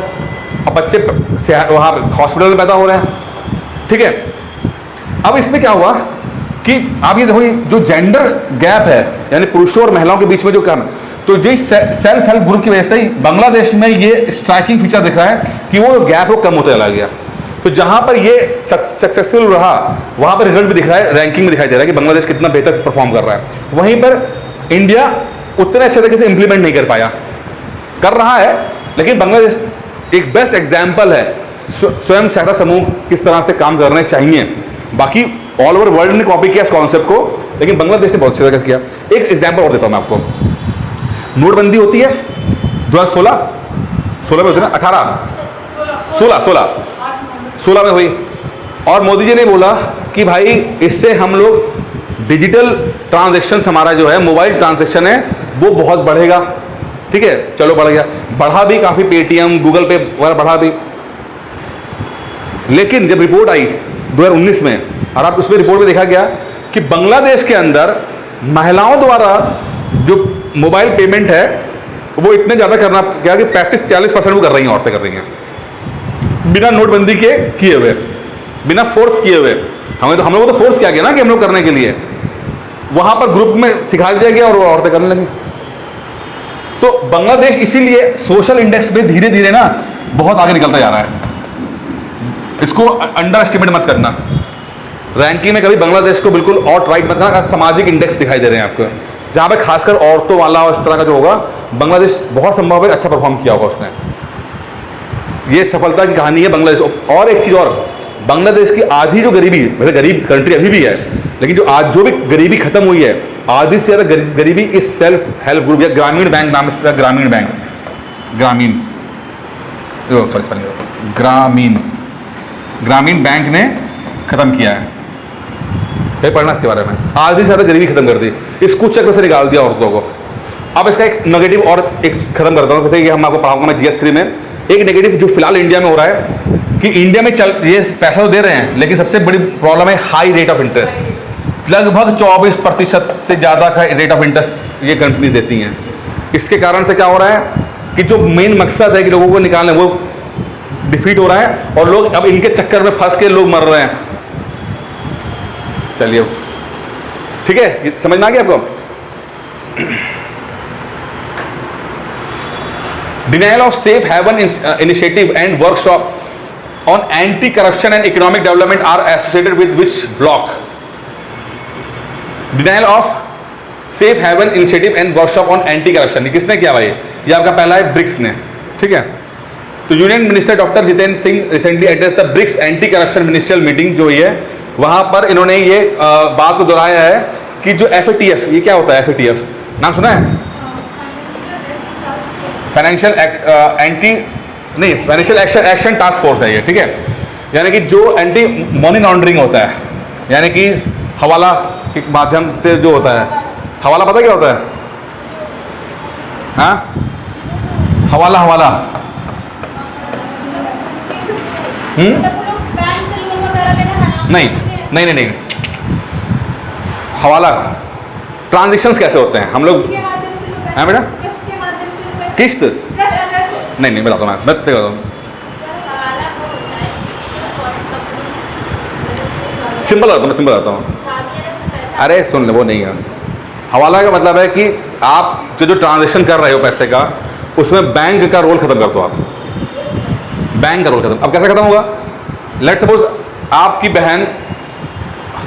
अब बच्चे वहाँ हॉस्पिटल में पैदा हो रहे हैं। ठीक है, अब इसमें क्या हुआ कि आप ये देखो, जो जेंडर गैप है यानी पुरुषों और महिलाओं के बीच में जो काम है, तो ये सेल्फ हेल्प ग्रुप की वजह से ही बांग्लादेश में ये स्ट्राइकिंग फीचर दिख रहा है कि वो गैप वो कम होता चला गया। तो जहां पर ये सक्सेसफुल रहा वहां पर रिजल्ट भी दिख रहा है, रैंकिंग में दिखाई दे रहा है कि बांग्लादेश कितना बेहतर परफॉर्म कर रहा है। वहीं पर इंडिया उतने अच्छे तरीके से इंप्लीमेंट नहीं कर पाया, कर रहा है, लेकिन बांग्लादेश एक बेस्ट एग्जाम्पल है स्वयं सहायता समूह किस तरह से काम करने चाहिए। बाकी ऑल ओवर वर्ल्ड ने कॉपी किया इस कॉन्सेप्ट को, लेकिन बांग्लादेश ने बहुत अच्छे तरीके से किया। एक एग्जाम्पल और देता हूं मैं आपको। नोटबंदी होती है 2016 में होती है ना, 16 में हुई, और मोदी जी ने बोला कि भाई इससे हम लोग डिजिटल ट्रांजैक्शन, हमारा जो है मोबाइल ट्रांजैक्शन है वो बहुत बढ़ेगा। ठीक है, चलो बढ़ गया, बढ़ा भी काफ़ी, पेटीएम गूगल पे वगैरह बढ़ा भी। लेकिन जब रिपोर्ट आई 2019 में, और आप उसमें रिपोर्ट में देखा गया कि बांग्लादेश के अंदर महिलाओं द्वारा जो मोबाइल पेमेंट है वो इतने ज़्यादा करना क्या कि 35-40% वो कर रही हैं, औरतें कर रही हैं, बिना नोटबंदी के किए हुए, बिना फोर्स किए हुए। हम लोगों को तो फोर्स किया गया ना कि हम लोग करने के लिए, वहाँ पर ग्रुप में सिखा दिया गया और वो औरतें करने लगी। तो बांग्लादेश इसीलिए सोशल इंडेक्स में धीरे धीरे ना बहुत आगे निकलता जा रहा है, इसको अंडर एस्टिमेट मत करना। रैंकिंग में कभी बांग्लादेश को बिल्कुल आउट राइट मत करना। सामाजिक इंडेक्स दिखाई दे रहे हैं आपको, जहाँ पे खासकर औरतों वाला और इस तरह का जो होगा, बांग्लादेश बहुत संभव है अच्छा परफॉर्म किया होगा उसने। ये सफलता की कहानी है बांग्लादेश। और एक चीज़ और, बांग्लादेश की आधी जो गरीबी, वैसे गरीब कंट्री अभी भी है, लेकिन जो आज जो भी गरीबी खत्म हुई है, आधी से ज़्यादा गरीबी इस सेल्फ हेल्प ग्रुप या ग्रामीण बैंक नाम से, ग्रामीण बैंक, ग्रामीण बैंक ने खत्म किया है। कहीं पढ़ना इसके बारे में, आधी से ज़्यादा गरीबी खत्म कर दी, इस कुचक्र से निकाल दिया औरतों को। अब इसका एक नेगेटिव और एक खत्म करता हूँ, जैसे कि हम आपको पढ़ाऊंगा मैं GS3 में। एक नेगेटिव जो फिलहाल इंडिया में हो रहा है कि इंडिया में ये पैसा तो दे रहे हैं, लेकिन सबसे बड़ी प्रॉब्लम है हाई रेट ऑफ इंटरेस्ट। लगभग 24% से ज़्यादा का रेट ऑफ इंटरेस्ट ये कंपनीज देती हैं। इसके कारण से क्या हो रहा है कि जो मेन मकसद है कि लोगों को निकालना, वो डिफीट हो रहा है, और लोग अब इनके चक्कर में फंस के लोग मर रहे हैं। चलिए ठीक है, समझ में आ गया आपको। Denial of safe haven initiative and workshop on anti corruption and economic development are associated with which block? Denial of safe haven initiative and workshop on anti corruption, किसने किया भाई? ये आपका पहला है ब्रिक्स ने, ठीक है। तो union minister doctor Jitendra Singh recently address the BRICS anti corruption ministerial meeting जो हुई है, वहां पर इन्होंने ये बात को दोहराया है कि जो FATF, ये क्या होता है FATF? नाम सुना है? फाइनेंशियल एक्शन टास्क फोर्स है ये, ठीक है। यानी कि जो एंटी मनी लॉन्ड्रिंग होता है, यानी कि हवाला के माध्यम से जो होता है, हवाला पता क्या होता है? हाँ, हवाला नहीं, हवाला ट्रांजैक्शंस कैसे होते हैं हम लोग? हाँ बेटा, किस्त नहीं बताता मैं बताता हूँ। सिंपल बताता हूँ। अरे सुन ले, वो नहीं है। हवाला का मतलब है कि आप जो ट्रांजैक्शन कर रहे हो पैसे का, उसमें बैंक का रोल खत्म कर दो आप। बैंक का रोल खत्म। अब कैसे खत्म होगा? लेट्स सपोज आपकी बहन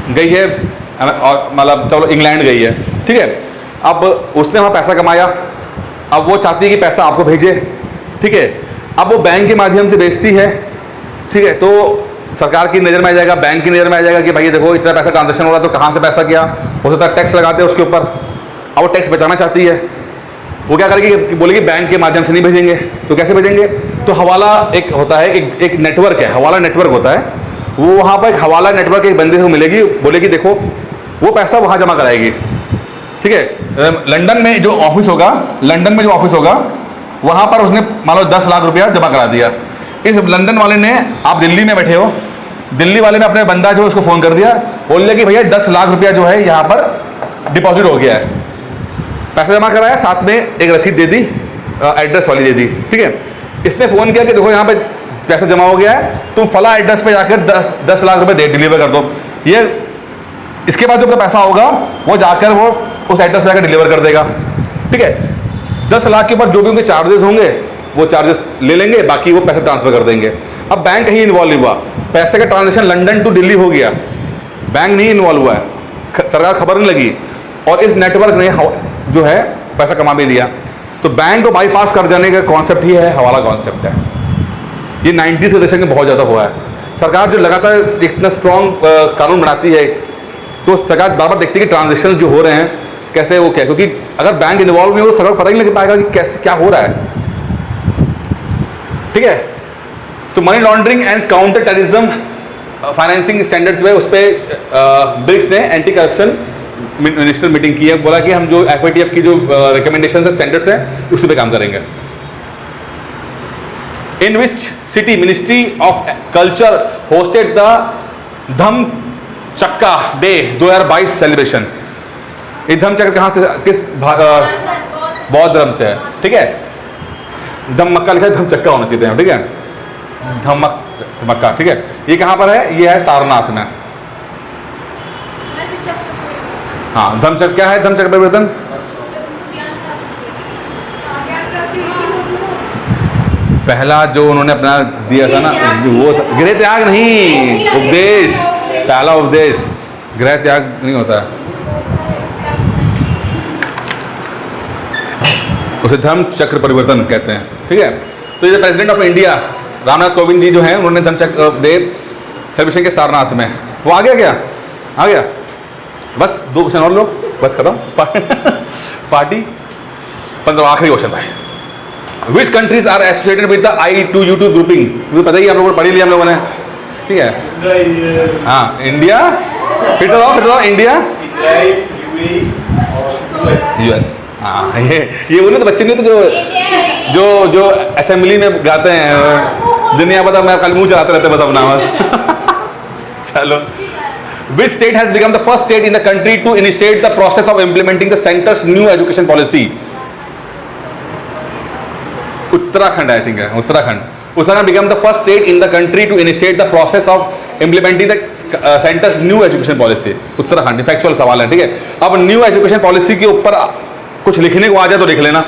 गई है, मतलब चलो इंग्लैंड गई है, ठीक है। अब उसने वहाँ पैसा कमाया, अब वो चाहती है कि पैसा आपको भेजे, ठीक है। अब वो बैंक के माध्यम से भेजती है, ठीक है। तो सरकार की नज़र में आ जाएगा, बैंक की नज़र में आ जाएगा कि भाई देखो इतना पैसा ट्रांजैक्शन हो रहा है, तो कहाँ से पैसा किया? हो सकता है टैक्स लगाते हैं उसके ऊपर। अब वो टैक्स बचाना चाहती है, वो क्या करेगी कि बोलेगी बैंक के माध्यम से नहीं भेजेंगे। तो कैसे भेजेंगे? तो हवाला एक होता है, एक नेटवर्क है, हवाला नेटवर्क होता है। वो वहाँ पर एक हवाला नेटवर्क एक बंदे को मिलेगी, बोलेगी देखो वो पैसा वहाँ जमा कराएगी, ठीक है। लंदन में जो ऑफिस होगा, वहाँ पर उसने मान लो 10 लाख रुपया जमा करा दिया। इस लंदन वाले ने, आप दिल्ली में बैठे हो, दिल्ली वाले ने अपने बंदा जो उसको फ़ोन कर दिया, बोल दिया कि भैया 10 लाख रुपया जो है यहाँ पर डिपॉजिट हो गया है। पैसा जमा कराया, साथ में एक रसीद दे दी, एड्रेस वाली दे दी, ठीक है। इसने फ़ोन किया कि देखो यहाँ पे पैसा जमा हो गया है, तुम फला एड्रेस पे जाकर 10 लाख रुपए डिलीवर कर दो। ये इसके बाद जो पैसा होगा वो जाकर वो उस एड्रेस पे जाकर डिलीवर कर देगा, ठीक है। 10 लाख के ऊपर जो भी उनके चार्जेस होंगे वो चार्जेस ले लेंगे, बाकी वो पैसा ट्रांसफर कर देंगे। अब बैंक कहीं इन्वॉल्व नहीं हुआ, पैसे का ट्रांजेक्शन लंदन टू दिल्ली हो गया, बैंक नहीं इन्वॉल्व हुआ है, सरकार खबर नहीं लगी, और इस नेटवर्क ने जो है पैसा कमा भी लिया। तो बैंक को बाईपास कर जाने का कॉन्सेप्ट ही है हवाला कॉन्सेप्ट है। ये 90s के दशक में बहुत ज़्यादा हुआ है। सरकार जो लगातार इतना स्ट्रॉन्ग कानून बनाती है, तो सरकार बार बार देखती है कि ट्रांजेक्शन जो हो रहे हैं कैसे वो क्या, क्योंकि अगर बैंक इन्वॉल्व नहीं हो तो सरकार पता ही नहीं लग पाएगा कि कैसे क्या हो रहा है, ठीक है। तो money laundering and counter terrorism financing standards जो है उस पर ब्रिक्स ने एंटी करप्शन मिनिस्टर मीटिंग की है। बोला कि हम जो FATF की जो रिकमेंडेशन है, स्टैंडर्ड्स हैं, उसी पे काम करेंगे। In which city ministry of culture hosted the Dhamma Chakka day 2022 celebration? ये धम चक्कर कहाँ से, किस बौद्ध धर्म से है, ठीक है। धम्मक्का लिखा है, धम चक्का होना चाहिए, ठीक है, धम्मक्का, ठीक है। ये कहाँ पर है? ये है सारनाथ में। हाँ, धम्मचक्र क्या है? धम्मचक्र परिवर्तन पहला जो उन्होंने अपना दिया था ना, वो गृह त्याग नहीं, उपदेश, पहला उपदेश, गृह त्याग नहीं होता है, उसे धर्म चक्र परिवर्तन कहते हैं, ठीक है। तो ये president of India Ramnath Kovind ji जो हैं, उन्होंने धर्म चक्र डे सेलिब्रेशन के सारनाथ में, वो आ गया क्या? आ गया। बस 2 क्वेश्चन और लो, बस खत्म पार्टी। 15 आखिरी क्वेश्चन भाई। Which countries are associated with the I2U2 grouping? मुझे पता ही, हम लोगों ने पढ़ी लिया हम लोगों ने, ठीक है। हाँ, इंडिया, फिर तो इंडिया, US। हाँ, ये बोले तो बच्चे नहीं तो जो असेंबली में गाते हैं, दुनिया पता, मैं कल मुंह चलाते रहते बस अपना बस। चलो, which state has become the first state in the country to initiate the process of implementing the center's new education policy? Uttarakhand, I think है, Uttarakhand became the first state in the country to initiate the process of implementing the center's new education policy. Uttarakhand, factual सवाल है, ठीक है। अब new education policy के ऊपर कुछ लिखने को आ जाए तो लिख लेना,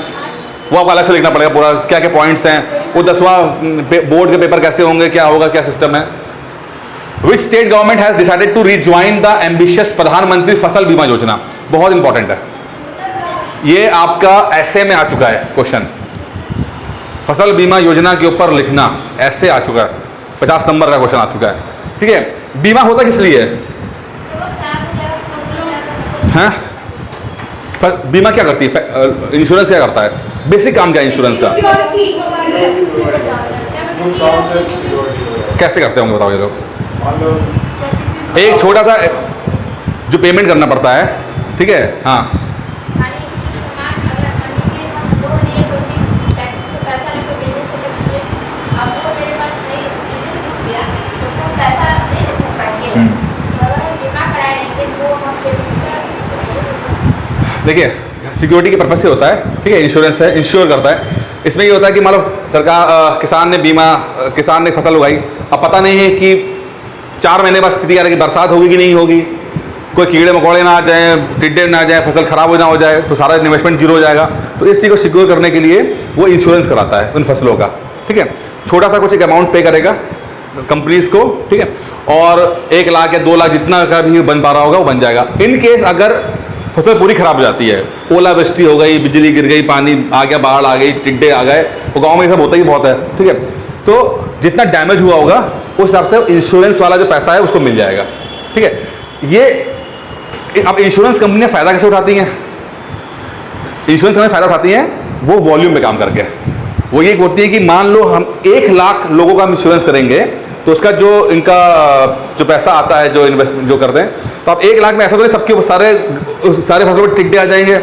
वो आपको अलग से लिखना पड़ेगा पूरा, क्या क्या पॉइंट्स हैं, वो 10वां बोर्ड के पेपर कैसे होंगे, क्या होगा, क्या सिस्टम है। Which state government has decided to rejoin the ambitious Pradhan Mantri Fasal बीमा योजना। बहुत इंपॉर्टेंट है ये, आपका ऐसे में आ चुका है क्वेश्चन। फसल बीमा योजना के ऊपर लिखना ऐसे आ चुका है, 50 नंबर का क्वेश्चन आ चुका है। ठीक है, बीमा होता किस लिए है? पर बीमा क्या करती है, इंश्योरेंस क्या करता है, बेसिक काम क्या है इंश्योरेंस का? कैसे करते होंगे बताओ ये लोग? एक छोटा सा जो पेमेंट करना पड़ता है, ठीक है, हाँ, देखिए सिक्योरिटी के पर्पज से होता है, ठीक है, इंश्योरेंस है, इंश्योर करता है। इसमें ये होता है कि मान लो सरकार, किसान ने फसल उगाई, अब पता नहीं है कि 4 महीने बाद स्थिति आ रही है कि बरसात होगी कि नहीं होगी, कोई कीड़े मकोड़े ना आ जाए, टिड्डे ना आ जाए, फसल खराब ना हो जाए, तो सारा इन्वेस्टमेंट जीरो हो जाएगा। तो इस चीज़ को सिक्योर करने के लिए वो इंश्योरेंस कराता है उन फसलों का। ठीक है, छोटा सा कुछ एक अमाउंट पे करेगा कंपनीज को, ठीक है, और 1 लाख या 2 लाख जितना का भी बन पा रहा होगा वो बन जाएगा। इन केस अगर फसल पूरी खराब हो जाती है, ओलावृष्टि हो गई, बिजली गिर गई, पानी आ गया, बाढ़ आ गई, टिड्डे आ गए, वो गांव में सब होता ही बहुत है, ठीक है, तो जितना डैमेज हुआ होगा उस हिसाब से इंश्योरेंस वाला जो पैसा है उसको मिल जाएगा। ठीक है, ये अब इंश्योरेंस कंपनियां फ़ायदा कैसे उठाती हैं? इंश्योरेंस कंपनी फ़ायदा उठाती हैं वो वॉल्यूम पे काम करके। वो ये होती है कि मान लो हम 1 लाख लोगों का इंश्योरेंस करेंगे तो उसका जो इनका जो पैसा आता है, जो इन्वेस्टमेंट जो करते हैं, तो आप 1 लाख में ऐसा तो नहीं सबके सारे फसलों पर टिड्डे आ जाएंगे।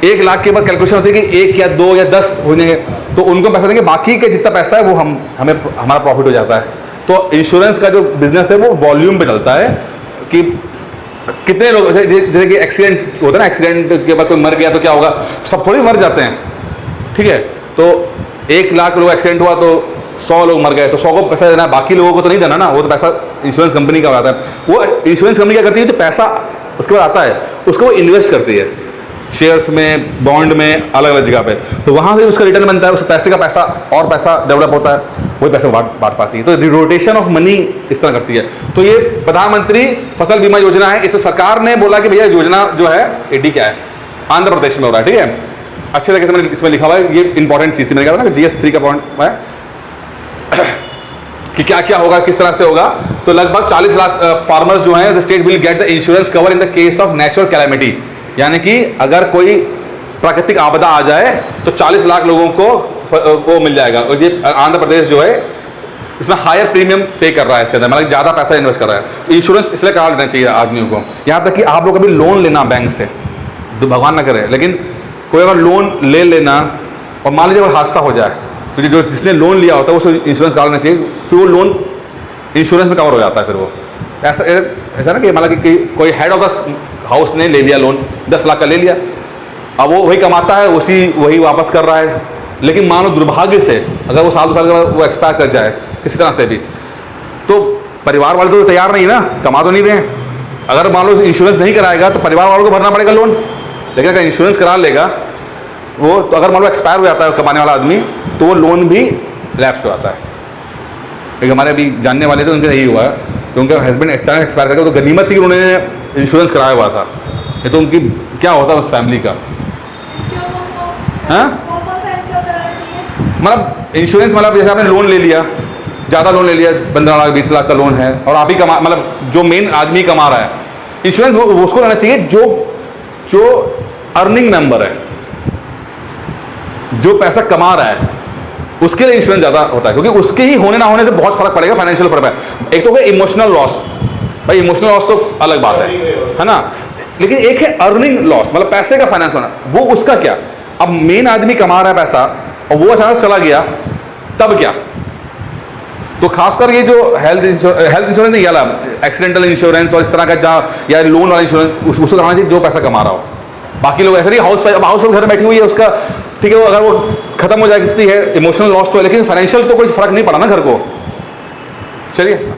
1 लाख के बाद कैलकुलेशन होती है कि 1 या 2 या 10 हो जाएंगे, तो उनको पैसा देंगे, बाकी के जितना पैसा है वो हमें हमारा प्रॉफिट हो जाता है। तो इंश्योरेंस का जो बिजनेस है वो वॉल्यूम पे चलता है कि कितने लोग, जैसे कि एक्सीडेंट होता है ना, एक्सीडेंट के बाद कोई मर गया तो क्या होगा, सब थोड़ी मर जाते हैं। ठीक है, तो 1 लाख लोग एक्सीडेंट हुआ तो 100 लोग मर गए, तो 100 को पैसा देना है, बाकी लोगों को तो नहीं देना ना, वो तो पैसा इंश्योरेंस कंपनी का आता है। वो इंश्योरेंस कंपनी क्या करती है, जो पैसा उसके बाद आता है उसको वो इन्वेस्ट करती है शेयर्स में, बॉन्ड में, अलग अलग जगह पे, तो वहाँ से उसका रिटर्न बनता है, उस पैसे का पैसा और पैसा डेवलप होता है, वही पैसे बांट पाती है। तो रोटेशन ऑफ मनी इस तरह करती है। तो ये प्रधानमंत्री फसल बीमा योजना है, इसमें सरकार ने बोला कि भैया योजना जो है एडी क्या है, आंध्र प्रदेश में हो रहा है। ठीक है, अच्छे तरीके से मैंने इसमें लिखा हुआ है, ये इंपॉर्टेंट चीज़ थी, मैंने कहा था ना GS3 का पॉइंट है कि क्या क्या होगा, किस तरह से होगा। तो लगभग 40 लाख फार्मर्स जो हैं, the state will get the insurance cover in the case of natural calamity, यानी कि अगर कोई प्राकृतिक आपदा आ जाए तो 40 लाख लोगों को वो मिल जाएगा। और ये आंध्र प्रदेश जो है इसमें हायर प्रीमियम पे कर रहा है, इसके अंदर मतलब ज़्यादा पैसा इन्वेस्ट कर रहा है। इंश्योरेंस इसलिए करा लेना चाहिए आदमियों को। यहाँ तक कि आप लोग कभी लोन लेना बैंक से, तो भगवान ना करे, लेकिन कोई अगर लोन ले लेना और मान लीजिए कोई हादसा हो जाए, तो जो जिसने लोन लिया होता है उसको इंश्योरेंस करा लेना चाहिए, फिर वो लोन इंश्योरेंस में कवर हो जाता है। फिर वो ऐसा ना कि मतलब कि कोई हेड ऑफ द हाउस ने ले लिया लोन, 10 लाख का ले लिया, अब वो वही कमाता है, वही वापस कर रहा है, लेकिन मान लो दुर्भाग्य से अगर वो 1-2 साल के बाद वो एक्सपायर कर जाए किसी तरह से भी, तो परिवार वाले तो तैयार नहीं ना, कमा तो नहीं रहे। अगर मान लो इंश्योरेंस नहीं कराएगा तो परिवार वालों को भरना पड़ेगा लोन, लेकिन अगर इंश्योरेंस करा लेगा वो, तो अगर मान लो एक्सपायर हो जाता है कमाने वाला आदमी, तो वो लोन भी लैप्स हो जाता है। एक हमारे अभी जानने वाले थे, उनका यही हुआ है, तो उनका हस्बैंड अचानक एक्सपायर कर गया, तो गनीमत थी कि उन्होंने इंश्योरेंस कराया हुआ था, ये तो उनकी क्या होता है उस फैमिली का। हाँ, मतलब इंश्योरेंस मतलब जैसे आपने लोन ले लिया, ज़्यादा लोन ले लिया, 15 लाख 20 लाख का लोन है, और आप ही कमा, मतलब जो मेन आदमी कमा रहा है, इंश्योरेंस उसको लेना चाहिए जो अर्निंग मेंबर है, जो पैसा कमा रहा है, उसके लिए इंश्योरेंस ज़्यादा होता है, क्योंकि उसके ही होने ना होने से बहुत फर्क पड़ेगा, फाइनेंशियल फर्क है। एक तो है इमोशनल लॉस, भाई इमोशनल लॉस तो अलग बात है ना, लेकिन एक है अर्निंग लॉस, मतलब पैसे का फाइनेंस होना, वो उसका क्या। अब मेन आदमी कमा रहा है पैसा और वो अचानक चला गया, तब क्या। तो खासकर ये जो हेल्थ इंश्योरेंस नहीं, याला एक्सीडेंटल इंश्योरेंस और इस तरह का जहाँ या लोन वाला इंश्योरेंस, उसको कराना चाहिए जो पैसा कमा रहा हो। बाकी लोग ऐसे नहीं, हाउस वाइफ घर में बैठी हुई है, उसका ठीक है, वो अगर वो खत्म हो जाए कितनी है, इमोशनल लॉस तो है, लेकिन फाइनेंशियल तो कोई फर्क नहीं पड़ा ना घर को। चलिए।